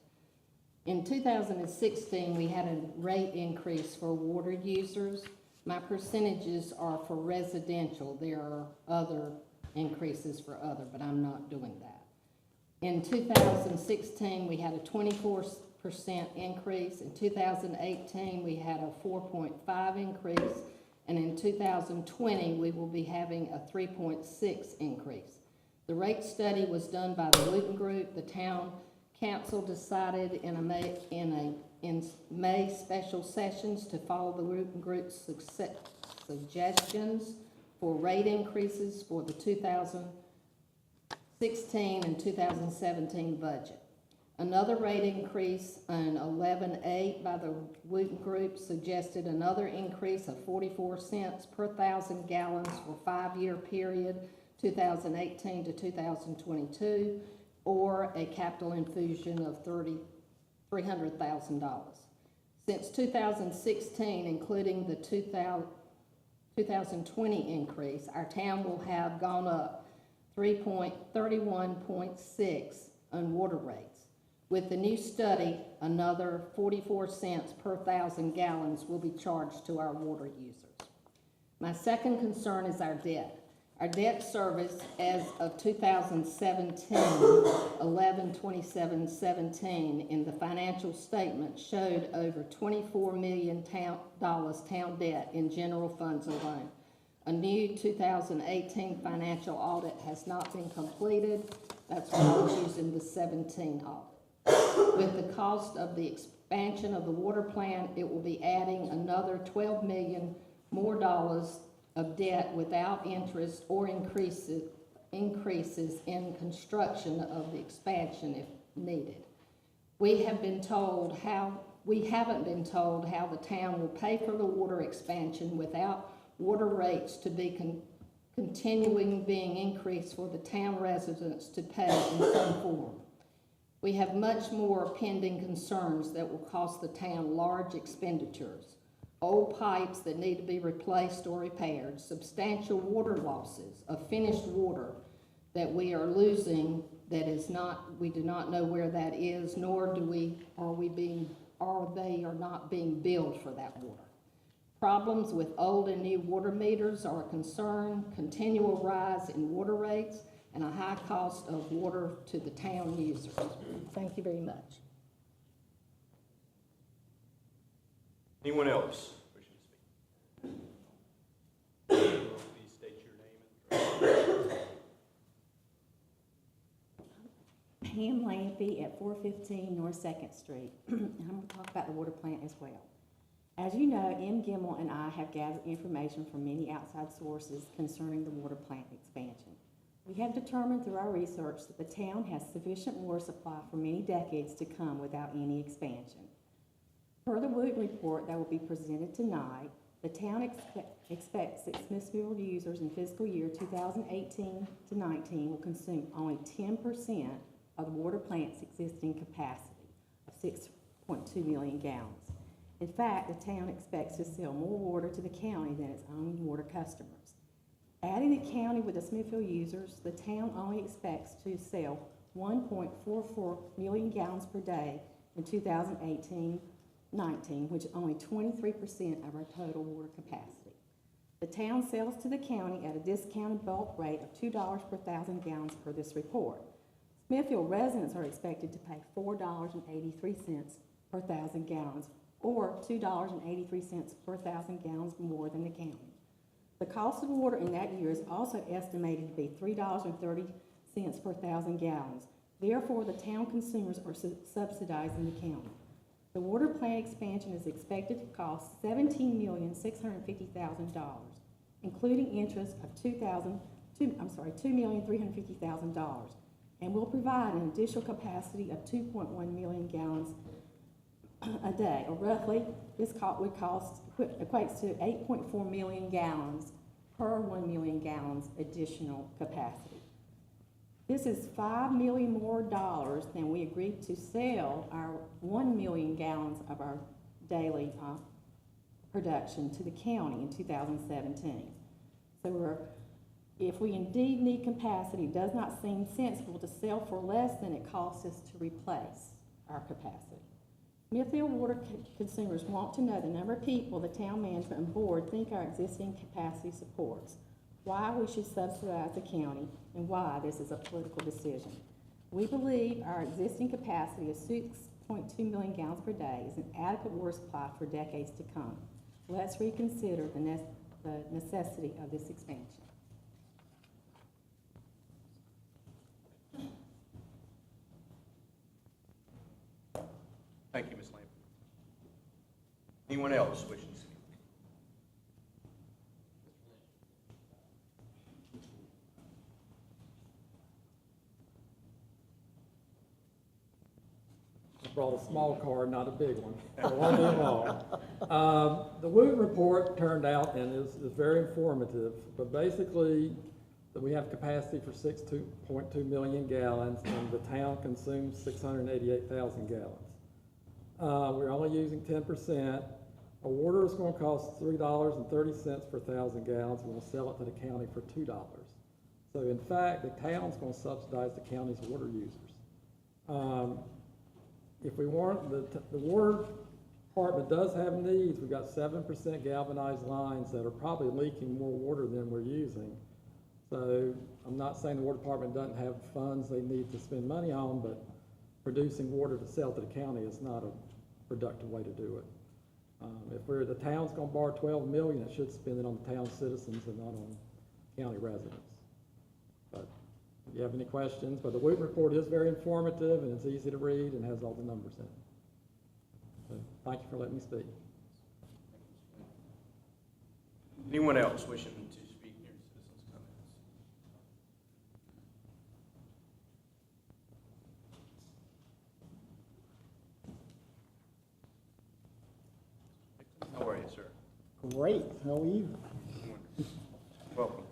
[SPEAKER 12] In 2016, we had a rate increase for water users. My percentages are for residential. There are other increases for other, but I'm not doing that. In 2016, we had a 24% increase. In 2018, we had a 4.5 increase. And in 2020, we will be having a 3.6 increase. The rate study was done by the Wooten Group. The town council decided in May special sessions to follow the Wooten Group's suggestions for rate increases for the 2016 and 2017 budget. Another rate increase on 11.8 by the Wooten Group suggested another increase of 44 cents per 1,000 gallons for a 5-year period, 2018 to 2022, or a capital infusion of $300,000. Since 2016, including the 2020 increase, our town will have gone up 31.6 on water rates. With the new study, another 44 cents per 1,000 gallons will be charged to our water users. My second concern is our debt. Our debt service as of 2017, 11/27/17, in the financial statement showed over $24 million town debt in general funds alone. A new 2018 financial audit has not been completed. That's why I was using the 17 audit. With the cost of the expansion of the water plant, it will be adding another $12 million more dollars of debt without interest or increases in construction of the expansion if needed. We haven't been told how the town will pay for the water expansion without water rates to be continuing being increased for the town residents to pay in some form. We have much more pending concerns that will cost the town large expenditures. Old pipes that need to be replaced or repaired, substantial water losses of finished water that we are losing that is not, we do not know where that is, nor do we, they are not being billed for that water. Problems with old and new water meters are a concern, continual rise in water rates, and a high cost of water to the town users. Thank you very much.
[SPEAKER 1] Anyone else wishing to speak? Please state your name and address.
[SPEAKER 13] Pam Lampy at 415 North 2nd Street. And I'm going to talk about the water plant as well. As you know, M. Gimmel and I have gathered information from many outside sources concerning the water plant expansion. We have determined through our research that the town has sufficient water supply for many decades to come without any expansion. Per the Wooten report that will be presented tonight, the town expects that Smithfield users in fiscal year 2018 to 19 will consume only 10% of the water plant's existing capacity of 6.2 million gallons. In fact, the town expects to sell more water to the county than its own water customers. Adding the county with the Smithfield users, the town only expects to sell 1.44 million gallons per day in 2018-19, which is only 23% of our total water capacity. The town sells to the county at a discounted bulk rate of $2 per thousand gallons per this report. Smithfield residents are expected to pay $4.83 per thousand gallons, or $2.83 per thousand gallons more than the county. The cost of water in that year is also estimated to be $3.30 per thousand gallons. Therefore, the town consumers are subsidizing the county. The water plant expansion is expected to cost $17,650,000, including interest of $2,350,000, and will provide an additional capacity of 2.1 million gallons a day, or roughly, this equates to 8.4 million gallons per 1 million gallons additional capacity. This is $5 million more than we agreed to sell our 1 million gallons of our daily production to the county in 2017. So if we indeed need capacity, it does not seem sensible to sell for less than it costs us to replace our capacity. Smithfield water consumers want to know the number of people the town management and board think our existing capacity supports, why we should subsidize the county, and why this is a political decision. We believe our existing capacity of 6.2 million gallons per day is an adequate water supply for decades to come. Let's reconsider the necessity of this expansion.
[SPEAKER 1] Thank you, Ms. Lamb. Anyone else wishing to speak?
[SPEAKER 14] I brought a small card, not a big one. It won't be long. The Wooten report turned out and is very informative, but basically that we have capacity for 6.2 million gallons and the town consumes 688,000 gallons. We're only using 10%. Our water is going to cost $3.30 per thousand gallons. We'll sell it to the county for $2. So in fact, the town's going to subsidize the county's water users. If we want, the water department does have needs. We've got 7% galvanized lines that are probably leaking more water than we're using. So I'm not saying the water department doesn't have funds they need to spend money on, but producing water to sell to the county is not a productive way to do it. If the town's going to borrow $12 million, it should spend it on the town's citizens and not on county residents. But if you have any questions, but the Wooten report is very informative and it's easy to read and has all the numbers in it. So thank you for letting me speak.
[SPEAKER 1] Anyone else wishing to speak in citizens' comments? How are you, sir?
[SPEAKER 15] Great, how are you?
[SPEAKER 1] Welcome.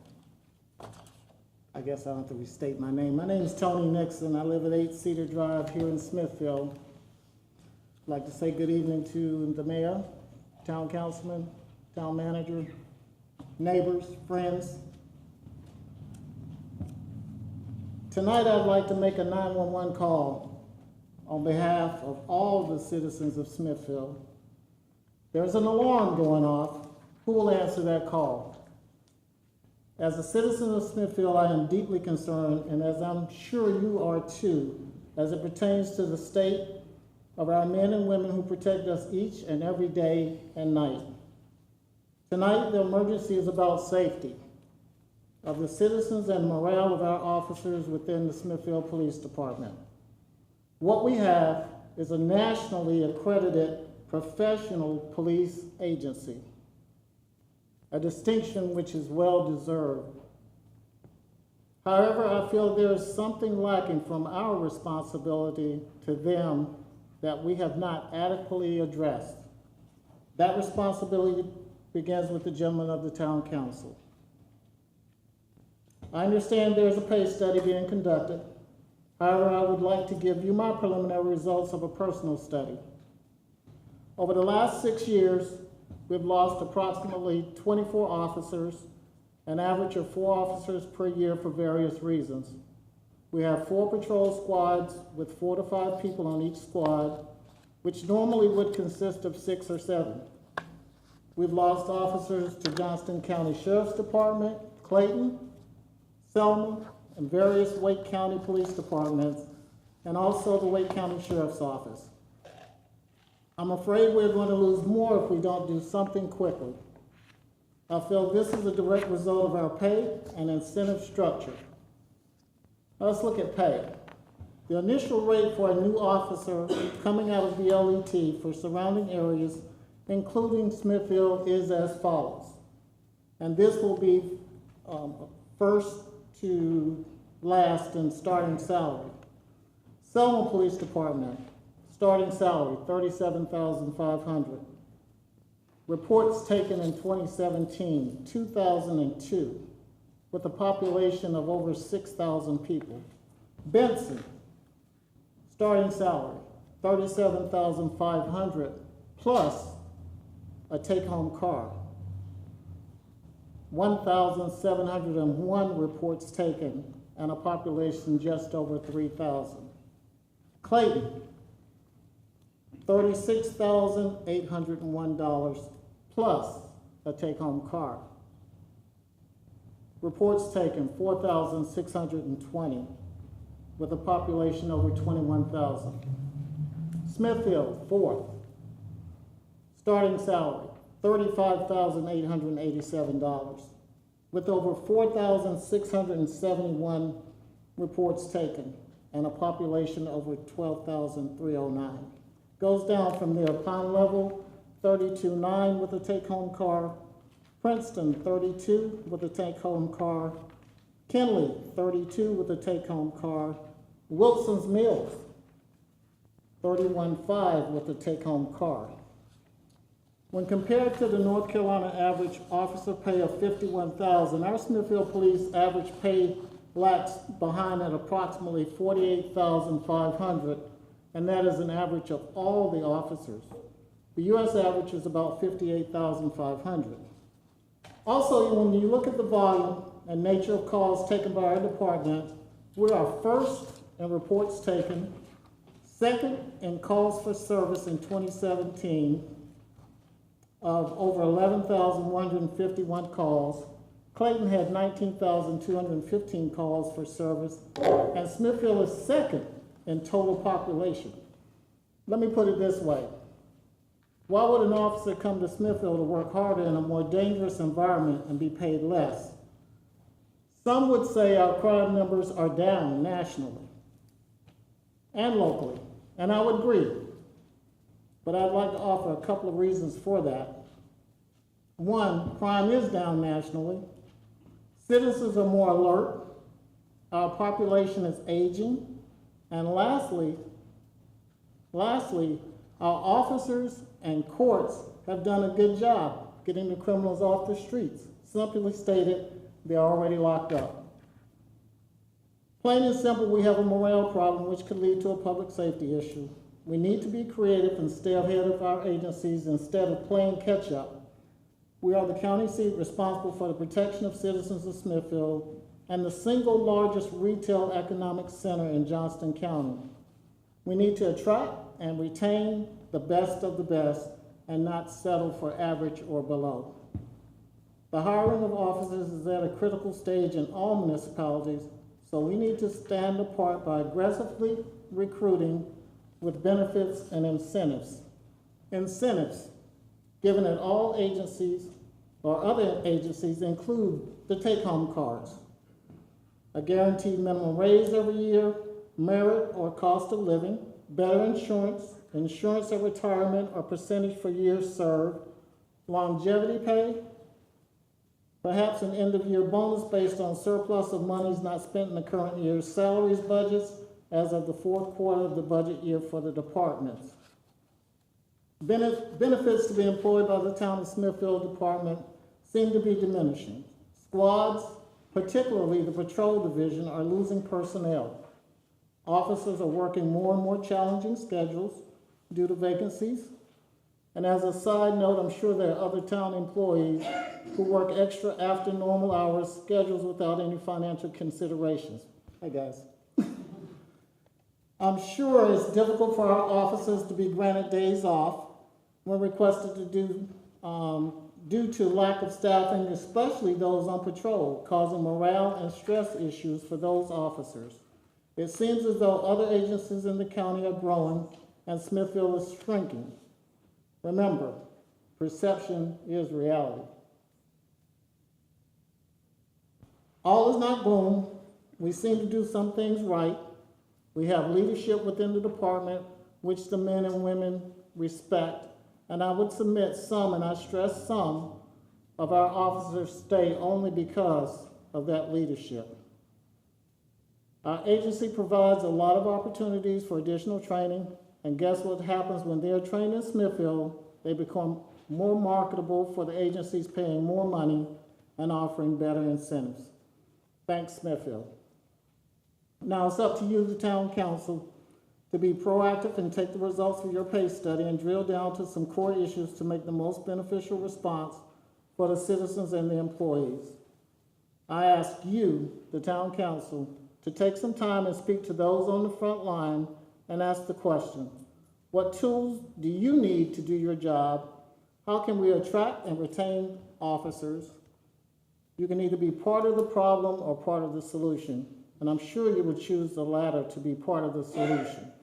[SPEAKER 15] guess I don't have to restate my name. My name is Tony Nixon. I live at 8 Cedar Drive here in Smithfield. I'd like to say good evening to the mayor, town councilman, town manager, neighbors, friends. Tonight I'd like to make a 911 call on behalf of all the citizens of Smithfield. There's an alarm going off. Who will answer that call? As a citizen of Smithfield, I am deeply concerned, and as I'm sure you are too, as it pertains to the state of our men and women who protect us each and every day and night. Tonight, the emergency is about safety of the citizens and morale of our officers within the Smithfield Police Department. What we have is a nationally accredited professional police agency, a distinction which is well deserved. However, I feel there is something lacking from our responsibility to them that we have not adequately addressed. That responsibility begins with the gentleman of the town council. I understand there's a pay study being conducted. However, I would like to give you my preliminary results of a personal study. Over the last 6 years, we've lost approximately 24 officers, an average of 4 officers per year for various reasons. We have 4 patrol squads with 4 to 5 people on each squad, which normally would consist of 6 or 7. We've lost officers to Johnston County Sheriff's Department, Clayton, Selma, and various Wake County Police Departments, and also the Wake County Sheriff's Office. I'm afraid we're going to lose more if we don't do something quickly. I feel this is a direct result of our pay and incentive structure. Let's look at pay. The initial rate for a new officer coming out of the LET for surrounding areas, including Smithfield, is as follows. And this will be first to last in starting salary. Selma Police Department, starting salary, $37,500. Reports taken in 2017, 2002, with a population of over 6,000 people. Benson, starting salary, $37,500 plus a take-home car. 1,701 reports taken and a population just over 3,000. Clayton, $36,801 plus a take-home car. Reports taken, 4,620, with a population over 21,000. Smithfield, 4th. Starting salary, $35,887, with over 4,671 reports taken and a population over 12,309. Goes down from there. Pine Level, 32,900 with a take-home car. Princeton, 32 with a take-home car. Kinley, 32 with a take-home car. Wilson's Mills, 31,500 with a take-home car. When compared to the North Carolina average officer pay of $51,000, our Smithfield Police average pay lags behind at approximately $48,500, and that is an average of all the officers. The U.S. average is about $58,500. Also, when you look at the volume and nature of calls taken by our department, we are first in reports taken, second in calls for service in 2017 of over 11,151 calls. Clayton had 19,215 calls for service, and Smithfield is second in total population. Let me put it this way. Why would an officer come to Smithfield to work harder in a more dangerous environment and be paid less? Some would say our crime numbers are down nationally and locally, and I would agree. But I'd like to offer a couple of reasons for that. One, crime is down nationally. Citizens are more alert. Our population is aging. And lastly, our officers and courts have done a good job getting the criminals off the streets. Simply stated, they're already locked up. Plain and simple, we have a morale problem which could lead to a public safety issue. We need to be creative and stay ahead of our agencies instead of playing catch-up. We are the county seat responsible for the protection of citizens of Smithfield and the single largest retail economic center in Johnston County. We need to attract and retain the best of the best and not settle for average or below. The hiring of officers is at a critical stage in all municipalities, so we need to stand apart by aggressively recruiting with benefits and incentives. Incentives, given that all agencies or other agencies include the take-home cards, a guaranteed minimum raise every year, merit or cost of living, better insurance, insurance at retirement or percentage for years served, longevity pay, perhaps an end-of-year bonus based on surplus of monies not spent in the current year's salaries budgets as of the fourth quarter of the budget year for the departments. Benefits to be employed by the town of Smithfield Department seem to be diminishing. Squads, particularly the patrol division, are losing personnel. Officers are working more and more challenging schedules due to vacancies. And as a side note, I'm sure there are other town employees who work extra after normal hours, schedules without any financial considerations. Hey, guys. I'm sure it's difficult for our officers to be granted days off when requested to do due to lack of staffing, especially those on patrol, causing morale and stress issues for those officers. It seems as though other agencies in the county are growing and Smithfield is shrinking. Remember, perception is reality. All is not gloom. We seem to do some things right. We have leadership within the department, which the men and women respect. And I would submit some, and I stress some, of our officers stay only because of that leadership. Our agency provides a lot of opportunities for additional training, and guess what happens when they're trained in Smithfield? They become more marketable for the agencies, paying more money and offering better incentives. Thanks, Smithfield. Now it's up to you, the town council, to be proactive and take the results of your pay study and drill down to some core issues to make the most beneficial response for the citizens and the employees. I ask you, the town council, to take some time and speak to those on the front line and ask the question, what tools do you need to do your job? How can we attract and retain officers? You can either be part of the problem or part of the solution, and I'm sure you would choose the latter to be part of the solution.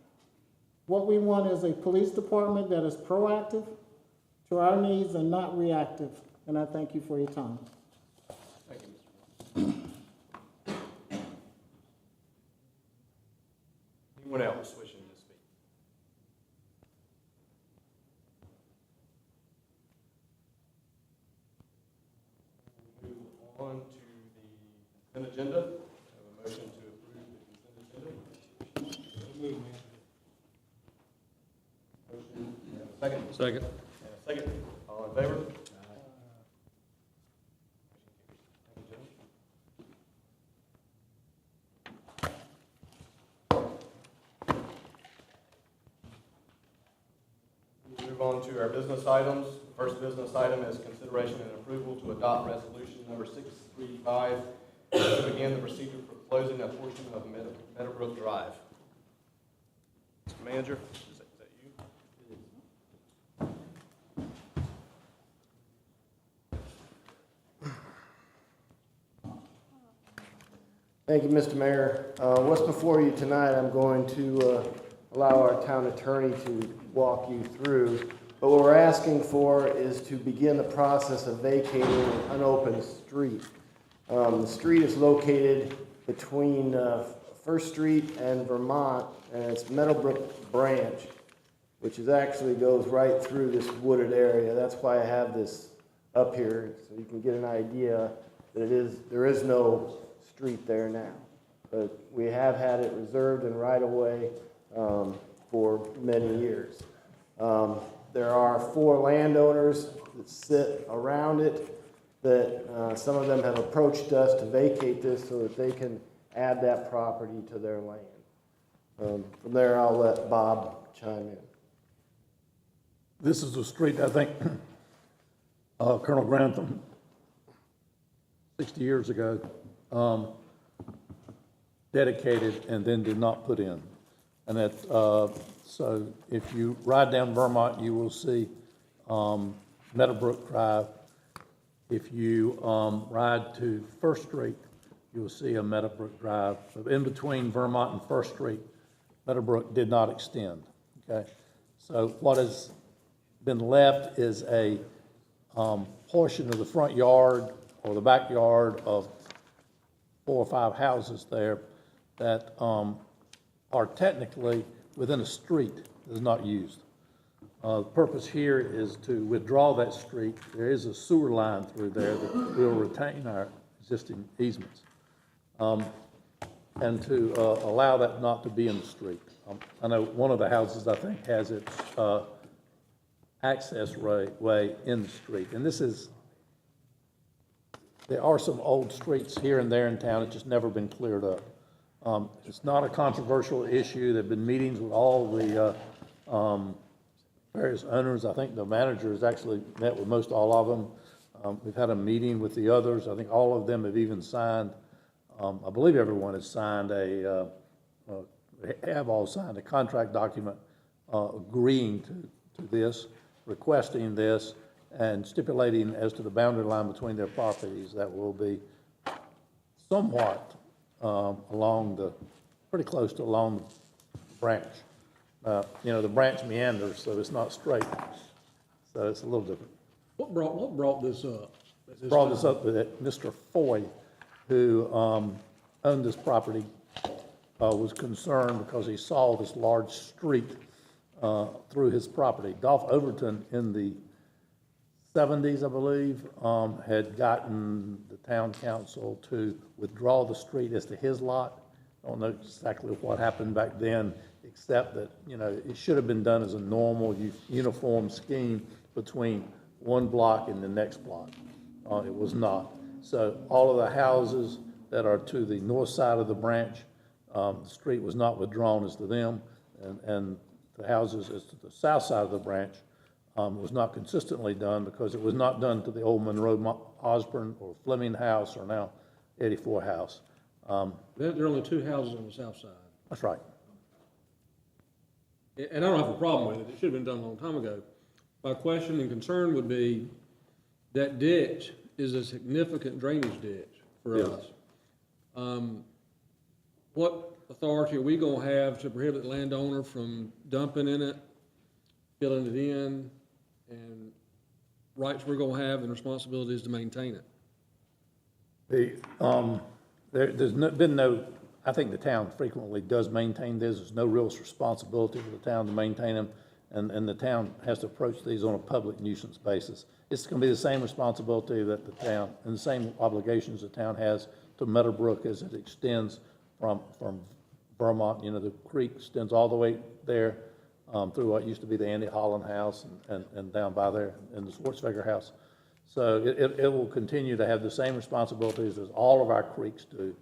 [SPEAKER 15] What we want is a police department that is proactive to our needs and not reactive, and I thank you for your time.
[SPEAKER 1] Thank you, Mr. Ross. Anyone else wishing to speak? Move on to the consent agenda. I have a motion to approve the consent agenda. Motion, and a second.
[SPEAKER 5] Second.
[SPEAKER 1] And a second. All in favor? Move on to our business items. First business item is consideration and approval to adopt resolution number 635 to begin the procedure for closing a portion of Meadowbrook Drive. Mr. Manager, is that you?
[SPEAKER 16] Thank you, Mr. Mayor. What's before you tonight, I'm going to allow our town attorney to walk you through. But what we're asking for is to begin the process of vacating an unopened street. The street is located between First Street and Vermont, and it's Meadowbrook Branch, which is actually goes right through this wooded area. That's why I have this up here, so you can get an idea that there is no street there now. But we have had it reserved and right away for many years. There are 4 landowners that sit around it that some of them have approached us to vacate this so that they can add that property to their land. From there, I'll let Bob chime in.
[SPEAKER 3] This is a street, I think, Colonel Grantham, 60 years ago, dedicated and then did not put in. And that, so if you ride down Vermont, you will see Meadowbrook Drive. If you ride to First Street, you will see a Meadowbrook Drive. So in between Vermont and First Street, Meadowbrook did not extend, okay? So what has been left is a portion of the front yard or the backyard of 4 or 5 houses there that are technically within a street that is not used. The purpose here is to withdraw that street. There is a sewer line through there that will retain our existing easements. And to allow that not to be in the street. I know one of the houses, I think, has its access way in the street. And this is, there are some old streets here and there in town, it's just never been cleared up. It's not a controversial issue. There have been meetings with all the various owners. I think the manager has actually met with most all of them. We've had a meeting with the others. I think all of them have even signed, I believe everyone has signed have all signed a contract document agreeing to this, requesting this, and stipulating as to the boundary line between their properties that will be somewhat pretty close to along the branch. You know, the branch meanders, so it's not straight. So it's a little different.
[SPEAKER 5] What brought this up?
[SPEAKER 3] Brought this up that Mr. Foy, who owned this property, was concerned because he saw this large street through his property. Dolph Overton in the 70s, I believe, had gotten the town council to withdraw the street as to his lot. I don't know exactly what happened back then, except that, you know, it should have been done as a normal uniform scheme between one block and the next block. It was not. So all of the houses that are to the north side of the branch, the street was not withdrawn as to them, and the houses as to the south side of the branch was not consistently done because it was not done to the old Monroe Osborne or Fleming house or now 84 house.
[SPEAKER 5] There are only 2 houses on the south side.
[SPEAKER 3] That's right.
[SPEAKER 5] And I don't have a problem with it. It should have been done a long time ago. My question and concern would be that ditch is a significant drainage ditch for
[SPEAKER 3] Yes.
[SPEAKER 5] us. What authority are we gonna have to prohibit the landowner from dumping in it, filling it in, and rights we're gonna have and responsibilities to maintain it?
[SPEAKER 3] There's been no, I think the town frequently does maintain this. There's no real responsibility for the town to maintain them, and the town has to approach these on a public nuisance basis. It's going to be the same responsibility that the town, and the same obligations the town has to Meadowbrook as it extends from Vermont. You know, the creek extends all the way there through what used to be the Andy Holland house and down by there in the Schwarzenegger house. So it will continue to have the same responsibilities as all of our creeks do,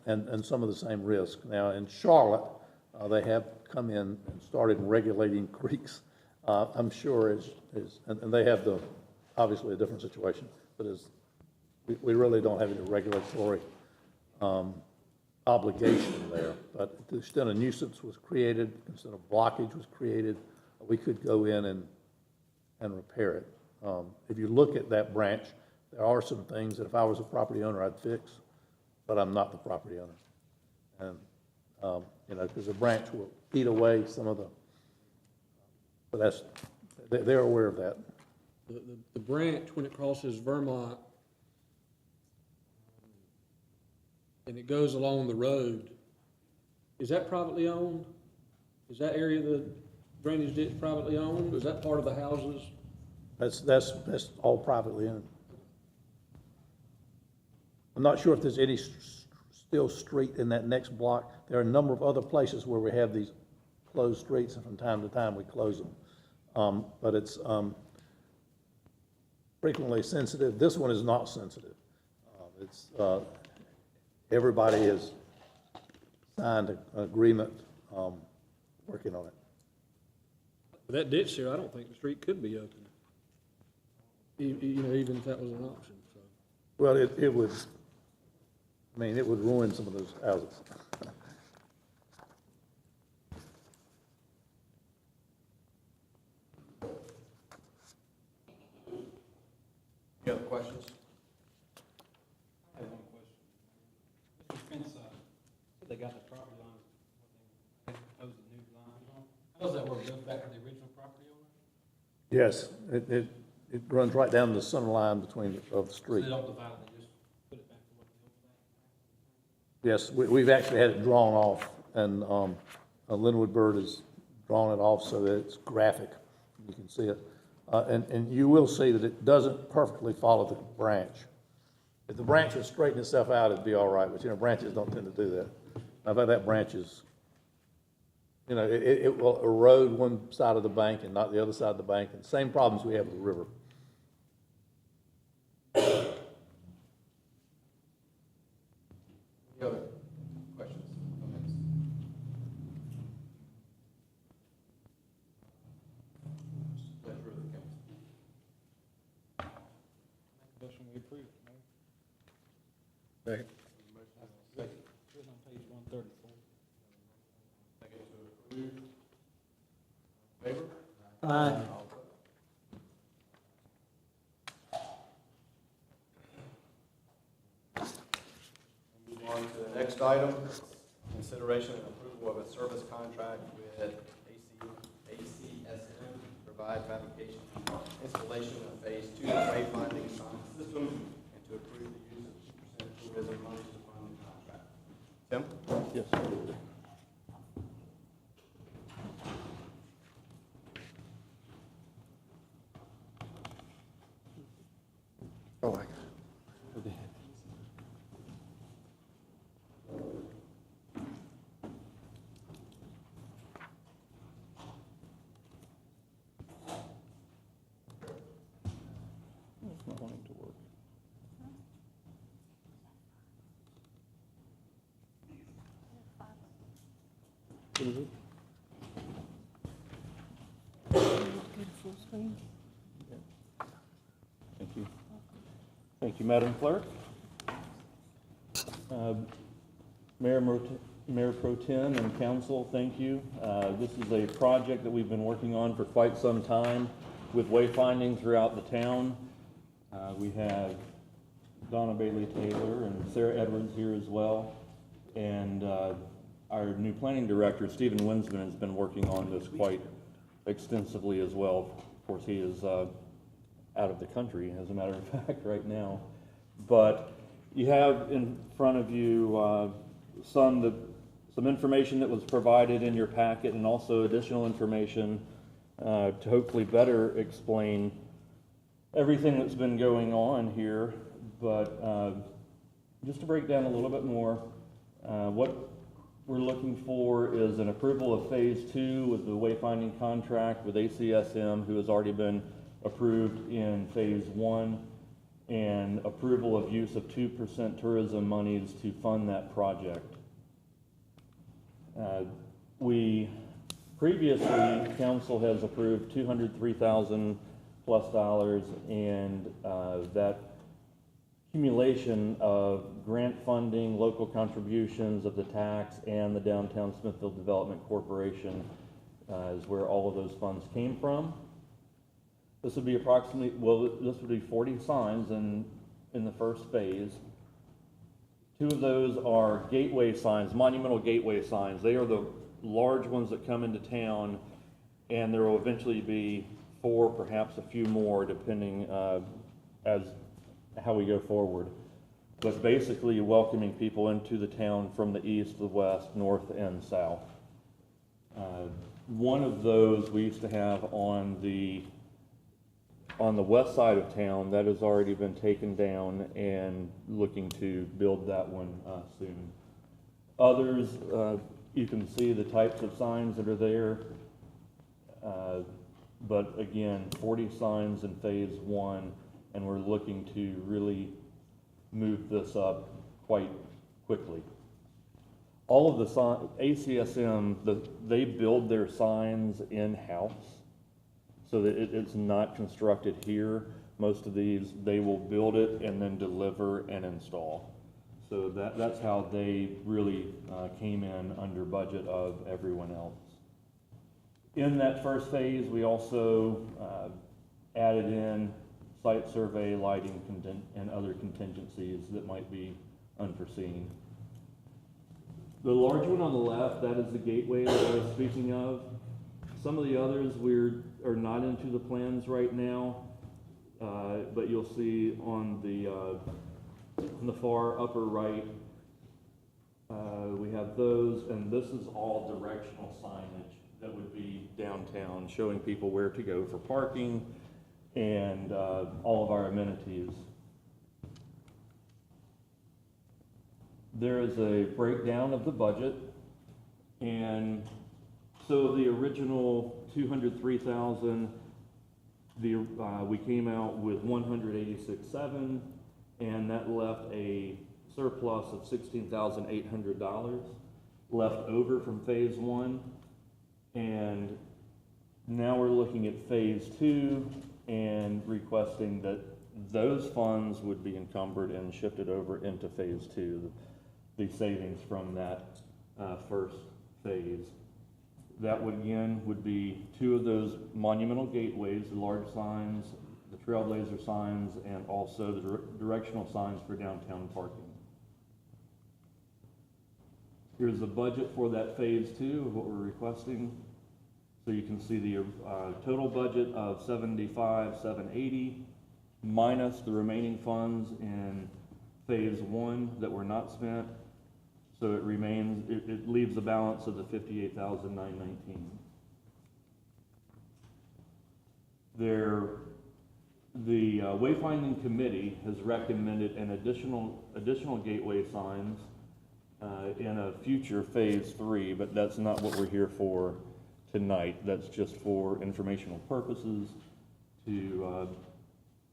[SPEAKER 3] and some of the same risk. Now, in Charlotte, they have come in and started regulating creeks. I'm sure and they have obviously a different situation, but we really don't have any regulatory obligation there. But to the extent a nuisance was created, instead of blockage was created, we could go in and repair it. If you look at that branch, there are some things that if I was a property owner, I'd fix, but I'm not the property owner. And, you know, because the branch will eat away some of but they're aware of that.
[SPEAKER 5] The branch, when it crosses Vermont, and it goes along the road, is that privately owned? Is that area of the drainage ditch privately owned? Is that part of the houses?
[SPEAKER 3] That's all privately owned. I'm not sure if there's any still street in that next block. There are a number of other places where we have these closed streets, and from time to time we close them. But it's frequently sensitive. This one is not sensitive. everybody has signed an agreement, working on it.
[SPEAKER 5] With that ditch there, I don't think the street could be open. You know, even if that was an option, so.
[SPEAKER 3] Well, it would, I mean, it would ruin some of those houses.
[SPEAKER 1] Any other questions?
[SPEAKER 2] I have one question. Mr. Spence, said they got the property line, they proposed a new line. How does that work? Goes back to the original property owner?
[SPEAKER 3] Yes, it runs right down the center line between, of the
[SPEAKER 2] So
[SPEAKER 3] street.
[SPEAKER 2] they don't divide it, they just put it back to what the old
[SPEAKER 3] Yes, we've actually had it drawn off, and Linwood Bird has drawn it off so that it's graphic. You can see it. And you will see that it doesn't perfectly follow the branch. If the branch would straighten itself out, it'd be all right, but, you know, branches don't tend to do that. I think that branch is, you know, it will erode one side of the bank and not the other side of the bank, and same problems we have with the river.
[SPEAKER 1] Any other questions? Comments? Pleasure of the council.
[SPEAKER 2] Motion we approve, Mayor.
[SPEAKER 3] Second.
[SPEAKER 2] Written on page 134.
[SPEAKER 1] Second to approve. Favor?
[SPEAKER 4] Aye.
[SPEAKER 1] All opposed? Move on to the next item, consideration and approval of a service contract with ACSM to provide fabrication and installation of phase 2 wayfinding sign system and to approve the use of 2% tourism monies to fund the contract. Tim?
[SPEAKER 3] Yes. Oh, I got it. It's not wanting to work.
[SPEAKER 17] Thank you. Thank you, Madam Clerk. Mayor Pro Tem and Council, thank you. This is a project that we've been working on for quite some time with wayfinding throughout the town. We have Donna Bailey Taylor and Sarah Edwards here as well. And our new planning director, Stephen Winsman, has been working on this quite extensively as well. Of course, he is out of the country, as a matter of fact, right now. But you have in front of you some information that was provided in your packet, and also additional information to hopefully better explain everything that's been going on here. But just to break down a little bit more, what we're looking for is an approval of phase 2 with the wayfinding contract with ACSM, who has already been approved in phase 1, and approval of use of 2% tourism monies to fund that project. We previously, council has approved $203,000 plus, and that accumulation of grant funding, local contributions of the tax, and the Downtown Smithfield Development Corporation is where all of those funds came from. This would be approximately, well, this would be 40 signs in the first phase. 2 of those are gateway signs, monumental gateway signs. They are the large ones that come into town, and there will eventually be 4, perhaps a few more, depending as how we go forward. But basically welcoming people into the town from the east, the west, north, and south. One of those we used to have on the west side of town that has already been taken down, and looking to build that one soon. Others, you can see the types of signs that are there. But again, 40 signs in phase 1, and we're looking to really move this up quite quickly. All of the ACSM, they build their signs in-house, so that it's not constructed here. Most of these, they will build it and then deliver and install. So that's how they really came in under budget of everyone else. In that first phase, we also added in site survey, lighting, and other contingencies that might be unforeseen. The large one on the left, that is the gateway that I was speaking of. Some of the others are not into the plans right now, but you'll see on the far upper right, we have those, and this is all directional signage that would be downtown, showing people where to go for parking and all of our amenities. There is a breakdown of the budget, and so the original 203,000, we came out with 186.7, and that left a surplus of $16,800 left over from phase 1, and now we're looking at phase 2 and requesting that those funds would be encumbered and shifted over into phase 2. The savings from that first phase. That would be 2 of those monumental gateways, the large signs, the trailblazer signs, and also the directional signs for downtown parking. Here's the budget for that phase 2 of what we're requesting. So you can see the total budget of $75,780 minus the remaining funds in phase 1 that were not spent. So it remains, it leaves a balance of the $58,919. The wayfinding committee has recommended an additional gateway signs in a future phase 3, but that's not what we're here for tonight. That's just for informational purposes to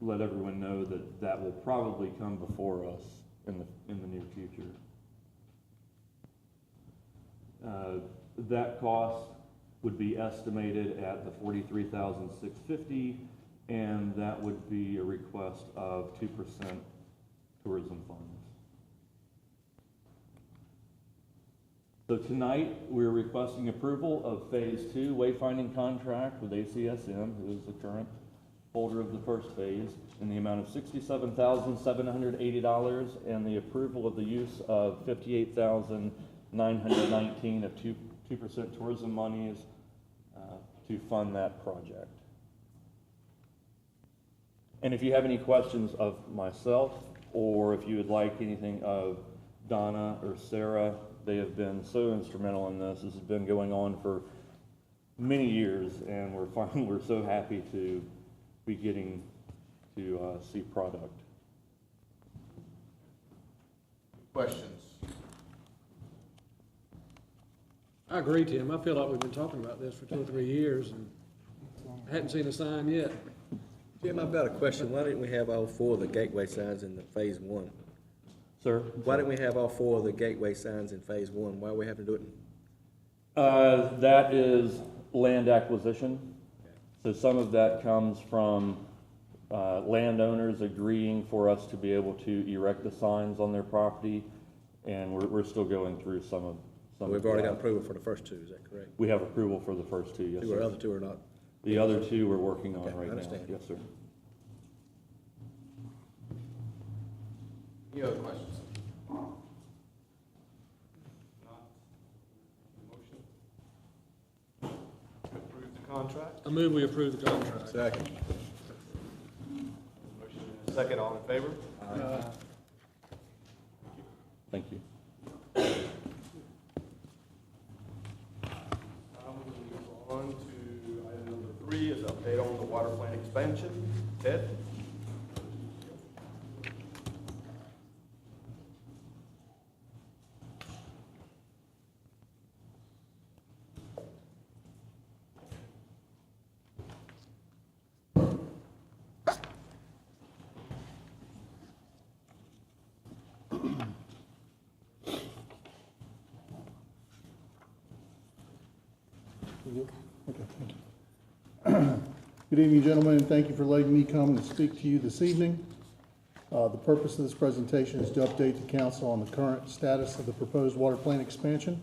[SPEAKER 17] let everyone know that that will probably come before us in the near future. That cost would be estimated at the $43,650, and that would be a request of 2% tourism funds. So tonight, we're requesting approval of phase 2 wayfinding contract with ACSM, who is the current holder of the first phase, in the amount of $67,780, and the approval of the use of $58,919 of 2% tourism monies to fund that project. And if you have any questions of myself, or if you would like anything of Donna or Sarah, they have been so instrumental in this. This has been going on for many years, and we're so happy to be getting to see product.
[SPEAKER 1] Questions?
[SPEAKER 5] I agree, Tim. I feel like we've been talking about this for 2 or 3 years, and I hadn't seen a sign yet.
[SPEAKER 18] Jim, I've got a question. Why didn't we have all 4 of the gateway signs in the phase 1?
[SPEAKER 17] Sir?
[SPEAKER 18] Why didn't we have all 4 of the gateway signs in phase 1? Why are we having to do it?
[SPEAKER 17] That is land acquisition. So some of that comes from landowners agreeing for us to be able to erect the signs on their property, and we're still going through some of
[SPEAKER 18] We've already got approval for the first 2, is that correct?
[SPEAKER 17] We have approval for the first 2, yes, sir.
[SPEAKER 18] The other 2 are not?
[SPEAKER 17] The other 2 we're working on
[SPEAKER 18] Okay,
[SPEAKER 17] right
[SPEAKER 18] I
[SPEAKER 17] now.
[SPEAKER 18] understand.
[SPEAKER 17] Yes, sir.
[SPEAKER 1] Any other questions? Not? Motion? To approve the contract?
[SPEAKER 5] I move we approve the contract.
[SPEAKER 18] Second.
[SPEAKER 1] Motion and a second, all in favor?
[SPEAKER 17] Thank you.
[SPEAKER 1] Move on to item number 3 is update on the water plant expansion. Ted?
[SPEAKER 6] Okay, thank you. Good evening, gentlemen, and thank you for letting me come and speak to you this evening. The purpose of this presentation is to update the council on the current status of the proposed water plant expansion.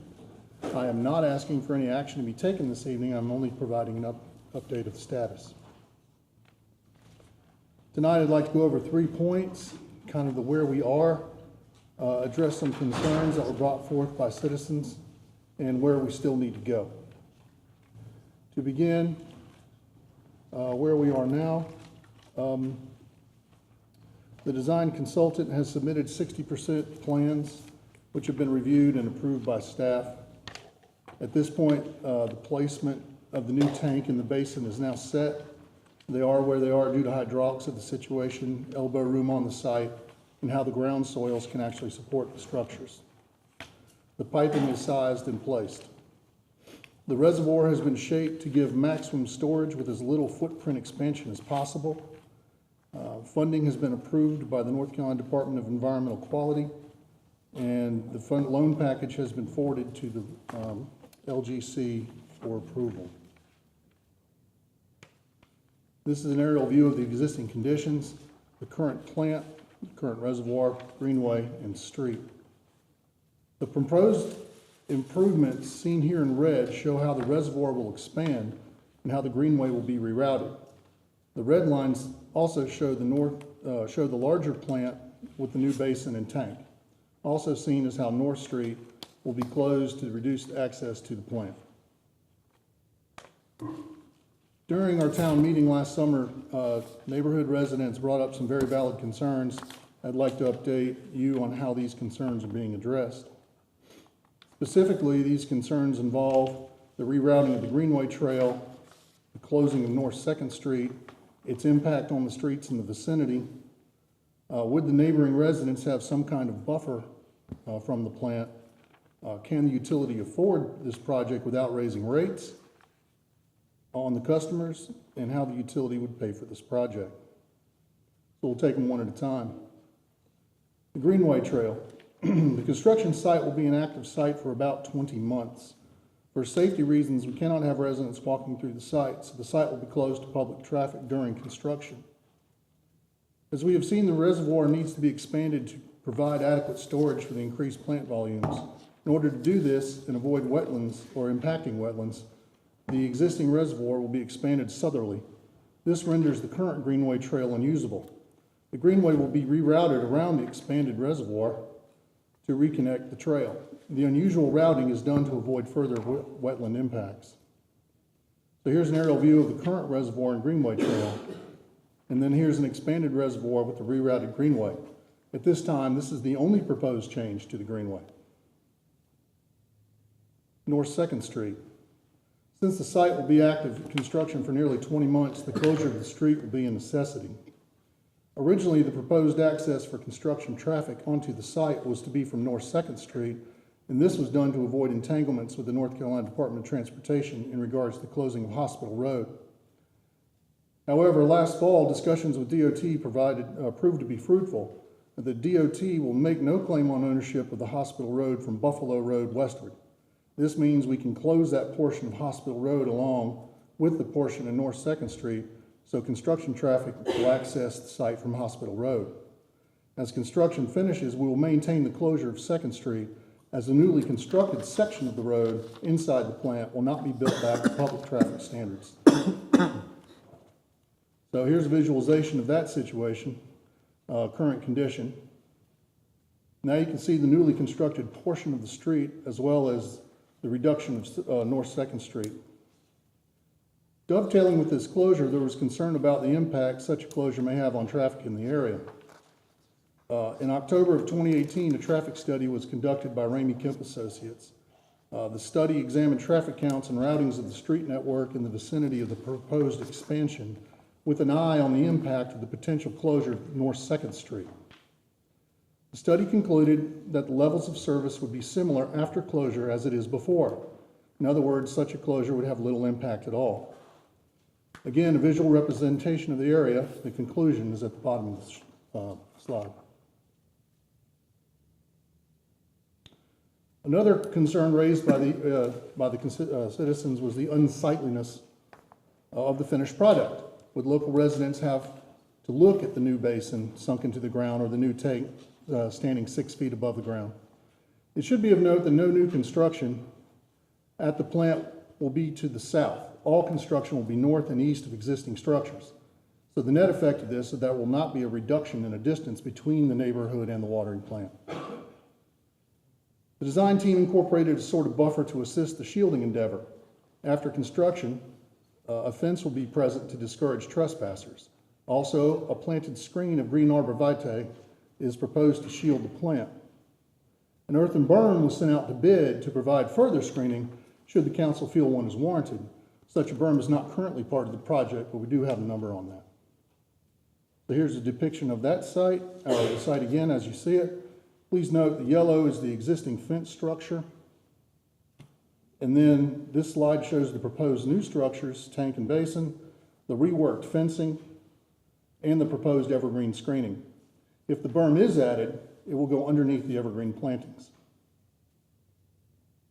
[SPEAKER 6] I am not asking for any action to be taken this evening. I'm only providing an update of the status. Tonight, I'd like to go over 3 points, kind of the where we are, address some concerns that were brought forth by citizens, and where we still need to go. To begin, where we are now, the design consultant has submitted 60% plans, which have been reviewed and approved by staff. At this point, the placement of the new tank in the basin is now set. They are where they are due to hydraulics of the situation, elbow room on the site, and how the ground soils can actually support the structures. The piping is sized and placed. The reservoir has been shaped to give maximum storage with as little footprint expansion as possible. Funding has been approved by the North Carolina Department of Environmental Quality, and the loan package has been forwarded to the LGC for approval. This is an aerial view of the existing conditions, the current plant, the current reservoir, greenway, and street. The proposed improvements seen here in red show how the reservoir will expand and how the greenway will be rerouted. The red lines also show the larger plant with the new basin and tank. Also seen is how North Street will be closed to reduce access to the plant. During our town meeting last summer, neighborhood residents brought up some very valid concerns. I'd like to update you on how these concerns are being addressed. Specifically, these concerns involve the rerouting of the Greenway Trail, the closing of North 2nd Street, its impact on the streets in the vicinity. Would the neighboring residents have some kind of buffer from the plant? Can the utility afford this project without raising rates on the customers, and how the utility would pay for this project? So we'll take them one at a time. The Greenway Trail. The construction site will be an active site for about 20 months. For safety reasons, we cannot have residents walking through the site, so the site will be closed to public traffic during construction. As we have seen, the reservoir needs to be expanded to provide adequate storage for the increased plant volumes. In order to do this and avoid wetlands or impacting wetlands, the existing reservoir will be expanded southerly. This renders the current Greenway Trail unusable. The Greenway will be rerouted around the expanded reservoir to reconnect the trail. The unusual routing is done to avoid further wetland impacts. So here's an aerial view of the current reservoir and Greenway Trail. And then here's an expanded reservoir with the rerouted Greenway. At this time, this is the only proposed change to the Greenway. North 2nd Street. Since the site will be active construction for nearly 20 months, the closure of the street will be a necessity. Originally, the proposed access for construction traffic onto the site was to be from North 2nd Street, and this was done to avoid entanglements with the North Carolina Department of Transportation in regards to the closing of Hospital Road. However, last fall, discussions with DOT proved to be fruitful. The DOT will make no claim on ownership of the Hospital Road from Buffalo Road westward. This means we can close that portion of Hospital Road along with the portion of North 2nd Street, so construction traffic will access the site from Hospital Road. As construction finishes, we will maintain the closure of 2nd Street, as the newly constructed section of the road inside the plant will not be built back to public traffic standards. So here's a visualization of that situation, current condition. Now you can see the newly constructed portion of the street as well as the reduction of North 2nd Street. Dovetailing with this closure, there was concern about the impact such a closure may have on traffic in the area. In October of 2018, a traffic study was conducted by Ramey Kemp Associates. The study examined traffic counts and routings of the street network in the vicinity of the proposed expansion with an eye on the impact of the potential closure of North 2nd Street. The study concluded that the levels of service would be similar after closure as it is before. In other words, such a closure would have little impact at all. Again, a visual representation of the area. The conclusion is at the bottom of the slide. Another concern raised by the citizens was the unsightliness of the finished product. Would local residents have to look at the new basin sunk into the ground or the new tank standing 6 feet above the ground? It should be of note that no new construction at the plant will be to the south. All construction will be north and east of existing structures. So the net effect of this is that there will not be a reduction in a distance between the neighborhood and the watering plant. The design team incorporated a sort of buffer to assist the shielding endeavor. After construction, a fence will be present to discourage trespassers. Also, a planted screen of green arborvitae is proposed to shield the plant. An earthen berm was sent out to bid to provide further screening should the council feel one is warranted. Such a berm is not currently part of the project, but we do have a number on that. So here's a depiction of that site, or the site again as you see it. Please note the yellow is the existing fence structure. And then this slide shows the proposed new structures, tank and basin, the reworked fencing, and the proposed evergreen screening. If the berm is added, it will go underneath the evergreen plantings.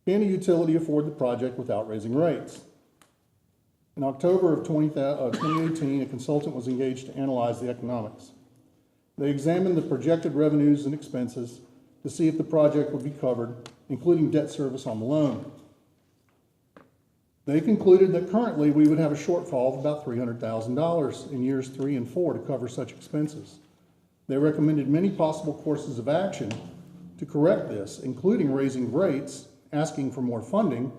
[SPEAKER 6] Can a utility afford the project without raising rates? In October of 2018, a consultant was engaged to analyze the economics. They examined the projected revenues and expenses to see if the project would be covered, including debt service on the loan. They concluded that currently we would have a shortfall of about $300,000 in years 3 and 4 to cover such expenses. They recommended many possible courses of action to correct this, including raising rates, asking for more funding,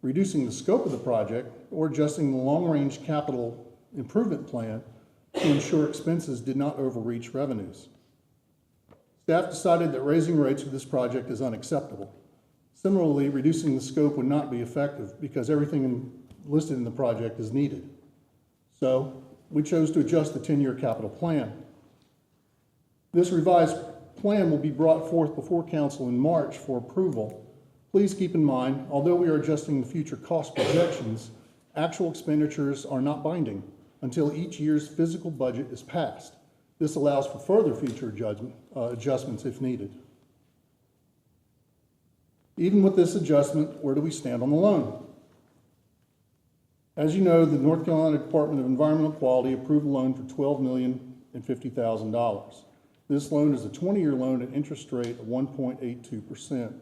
[SPEAKER 6] reducing the scope of the project, or adjusting the long-range capital improvement plan to ensure expenses did not overreach revenues. Staff decided that raising rates for this project is unacceptable. Similarly, reducing the scope would not be effective because everything listed in the project is needed. So we chose to adjust the 10-year capital plan. This revised plan will be brought forth before council in March for approval. Please keep in mind, although we are adjusting the future cost projections, actual expenditures are not binding until each year's physical budget is passed. This allows for further future adjustments if needed. Even with this adjustment, where do we stand on the loan? As you know, the North Carolina Department of Environmental Quality approved a loan for $12,050,000. This loan is a 20-year loan at interest rate of 1.82%.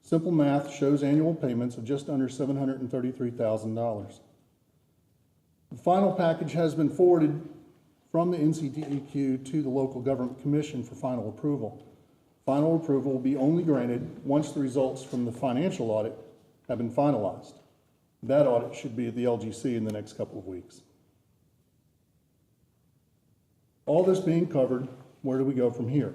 [SPEAKER 6] Simple math shows annual payments of just under $733,000. The final package has been forwarded from the NCDEQ to the local government commission for final approval. Final approval will be only granted once the results from the financial audit have been finalized. That audit should be at the LGC in the next couple of weeks. All this being covered, where do we go from here?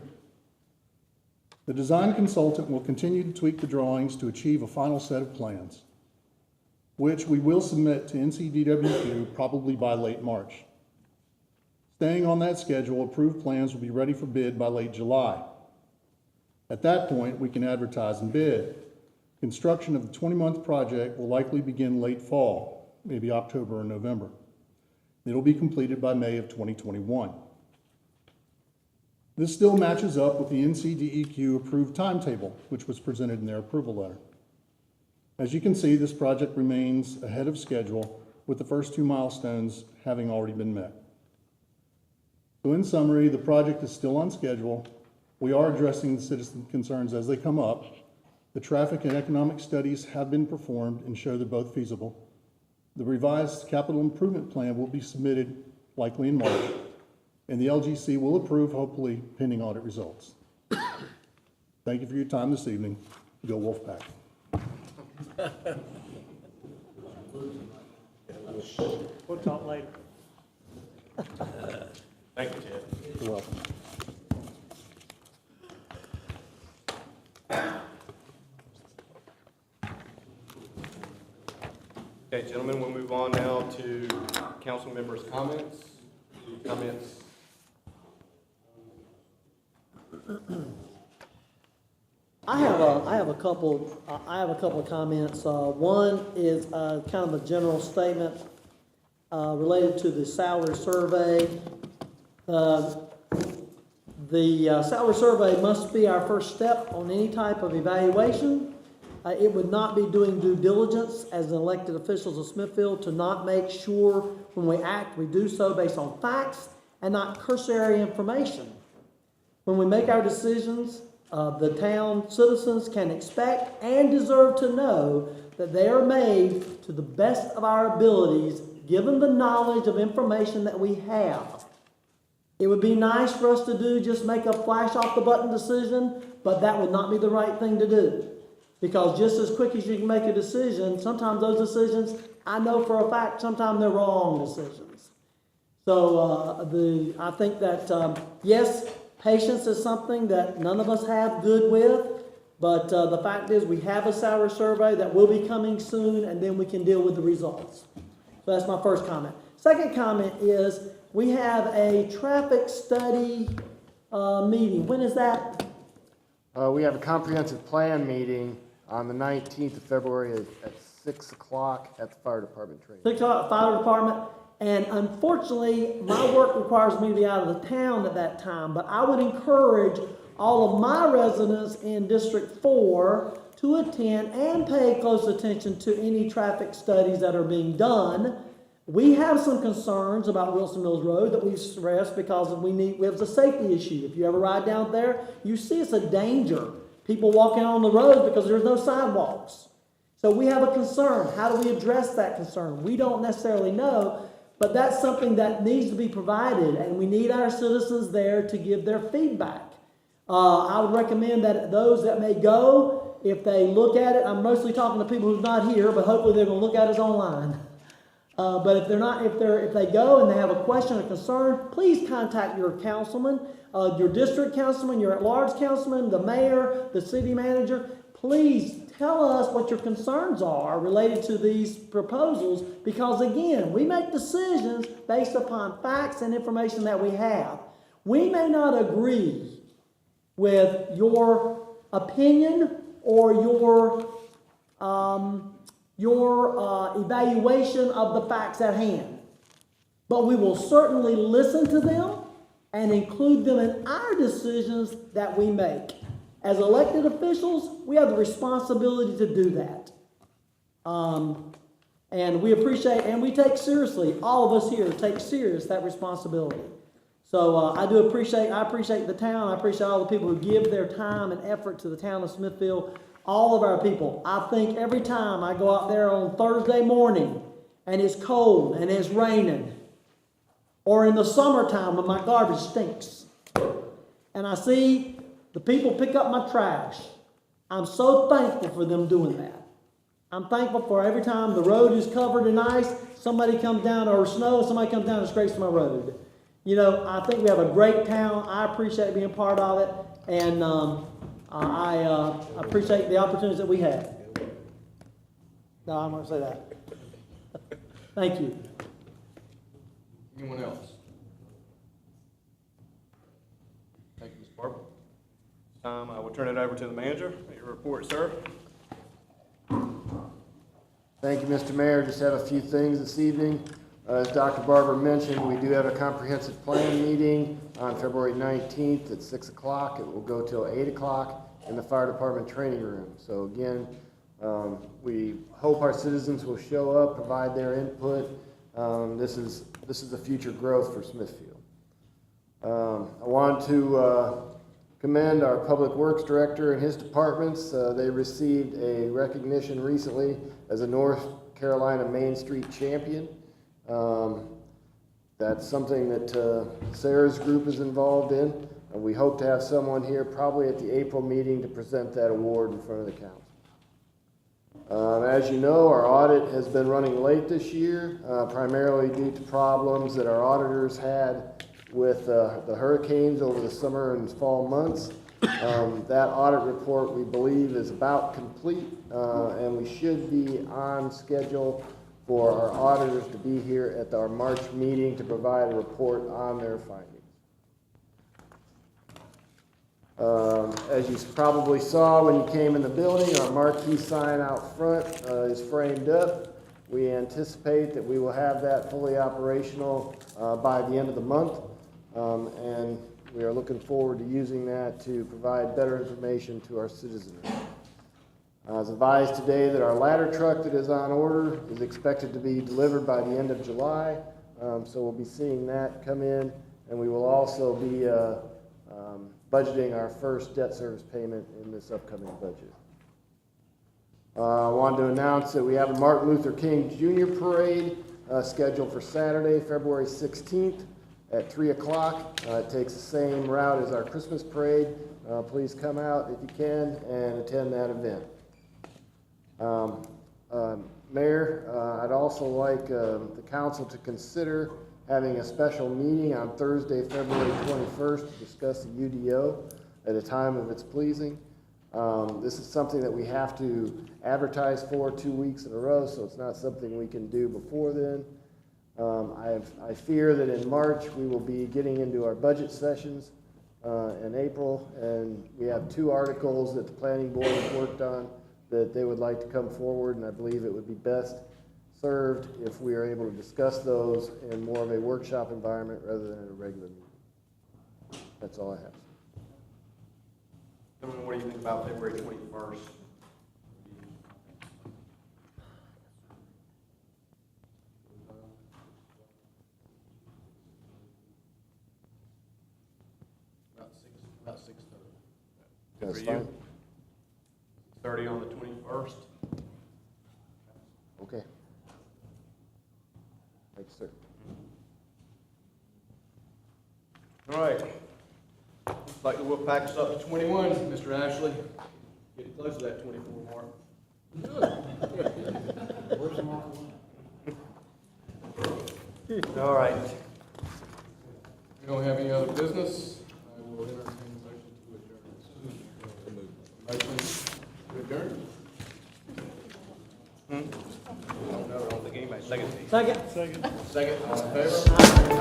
[SPEAKER 6] The design consultant will continue to tweak the drawings to achieve a final set of plans, which we will submit to NCDWQ probably by late March. Staying on that schedule, approved plans will be ready for bid by late July. At that point, we can advertise and bid. Construction of the 20-month project will likely begin late fall, maybe October or November. It will be completed by May of 2021. This still matches up with the NCDEQ approved timetable, which was presented in their approval letter. As you can see, this project remains ahead of schedule, with the first 2 milestones having already been met. So in summary, the project is still on schedule. We are addressing the citizen concerns as they come up. The traffic and economic studies have been performed and show they're both feasible. The revised capital improvement plan will be submitted likely in March, and the LGC will approve, hopefully, pending audit results. Thank you for your time this evening. Go Wolfpack.
[SPEAKER 7] We'll talk later.
[SPEAKER 1] Thank you, Ted.
[SPEAKER 6] You're welcome.
[SPEAKER 1] Okay, gentlemen, we'll move on now to council members' comments. Comments?
[SPEAKER 4] I have a couple of comments. One is kind of a general statement related to the salary survey. The salary survey must be our first step on any type of evaluation. It would not be doing due diligence as elected officials of Smithfield to not make sure when we act, we do so based on facts and not cursory information. When we make our decisions, the town citizens can expect and deserve to know that they are made to the best of our abilities, given the knowledge of information that we have. It would be nice for us to do just make a flash off the button decision, but that would not be the right thing to do. Because just as quick as you can make a decision, sometimes those decisions, I know for a fact, sometimes they're wrong decisions. So I think that, yes, patience is something that none of us have good with, but the fact is we have a salary survey that will be coming soon, and then we can deal with the results. So that's my first comment. Second comment is we have a traffic study meeting. When is that?
[SPEAKER 16] We have a comprehensive plan meeting on the 19th of February at 6 o'clock at the fire department training.
[SPEAKER 4] 6 o'clock, fire department. And unfortunately, my work requires me to be out of the town at that time, but I would encourage all of my residents in District 4 to attend and pay close attention to any traffic studies that are being done. We have some concerns about Wilson Mills Road that we've stressed because we have a safety issue. If you ever ride down there, you see it's a danger. People walking on the road because there's no sidewalks. So we have a concern. How do we address that concern? We don't necessarily know, but that's something that needs to be provided, and we need our citizens there to give their feedback. I would recommend that those that may go, if they look at it, I'm mostly talking to people who's not here, but hopefully they're going to look at it online. But if they go and they have a question or concern, please contact your councilman, your district councilman, your at-large councilman, the mayor, the city manager. Please tell us what your concerns are related to these proposals, because again, we make decisions based upon facts and information that we have. We may not agree with your opinion or your evaluation of the facts at hand, but we will certainly listen to them and include them in our decisions that we make. As elected officials, we have the responsibility to do that. And we appreciate and we take seriously, all of us here take serious that responsibility. So I appreciate the town. I appreciate all the people who give their time and effort to the town of Smithfield. All of our people. I think every time I go out there on Thursday morning and it's cold and it's raining, or in the summertime when my garbage stinks, and I see the people pick up my trash, I'm so thankful for them doing that. I'm thankful for every time the road is covered in ice, somebody comes down, or snow, somebody comes down and scrapes my road. You know, I think we have a great town. I appreciate being part of it, and I appreciate the opportunities that we have. No, I'm going to say that. Thank you.
[SPEAKER 1] Anyone else? Thank you, Ms. Barber. I will turn it over to the manager. Your report, sir.
[SPEAKER 16] Thank you, Mr. Mayor. Just have a few things this evening. As Dr. Barber mentioned, we do have a comprehensive plan meeting on February 19th at 6 o'clock. It will go till 8 o'clock in the fire department training room. So again, we hope our citizens will show up, provide their input. This is the future growth for Smithfield. I want to commend our Public Works Director and his departments. They received a recognition recently as a North Carolina Main Street champion. That's something that Sarah's group is involved in, and we hope to have someone here probably at the April meeting to present that award in front of the council. As you know, our audit has been running late this year, primarily due to problems that our auditors had with the hurricanes over the summer and fall months. That audit report, we believe, is about complete, and we should be on schedule for our auditors to be here at our March meeting to provide a report on their findings. As you probably saw when you came in the building, our marquee sign out front is framed up. We anticipate that we will have that fully operational by the end of the month. And We are looking forward to using that to provide better information to our citizens. I was advised today that our ladder truck that is on order is expected to be delivered by the end of July. So we'll be seeing that come in, and we will also be budgeting our first debt service payment in this upcoming budget. I wanted to announce that we have a Martin Luther King Jr. Parade scheduled for Saturday, February 16th at 3 o'clock. It takes the same route as our Christmas parade. Please come out if you can and attend that event. Mayor, I'd also like the council to consider having a special meeting on Thursday, February 21st to discuss the UDO at a time of its pleasing. This is something that we have to advertise for 2 weeks in a row, so it's not something we can do before then. I fear that in March we will be getting into our budget sessions in April, and we have 2 articles that the planning board has worked on that they would like to come forward, and I believe it would be best served if we are able to discuss those in more of a workshop environment rather than in a regular meeting. That's all I have.
[SPEAKER 1] Gentlemen, what do you think about February 21st? About 6:30.
[SPEAKER 16] That's
[SPEAKER 1] For
[SPEAKER 16] fine.
[SPEAKER 1] you? 30 on the 21st?
[SPEAKER 16] Okay. Thanks, sir.
[SPEAKER 1] All right. Looks like we'll pack us up to 21, Mr. Ashley. Getting close to that 24 mark.
[SPEAKER 2] Where's the mark?
[SPEAKER 1] All right. We don't have any other business. I will entertain a motion to adjourn. Motion to adjourn? No, I don't think anybody second.
[SPEAKER 4] Second.
[SPEAKER 1] Second, all in favor?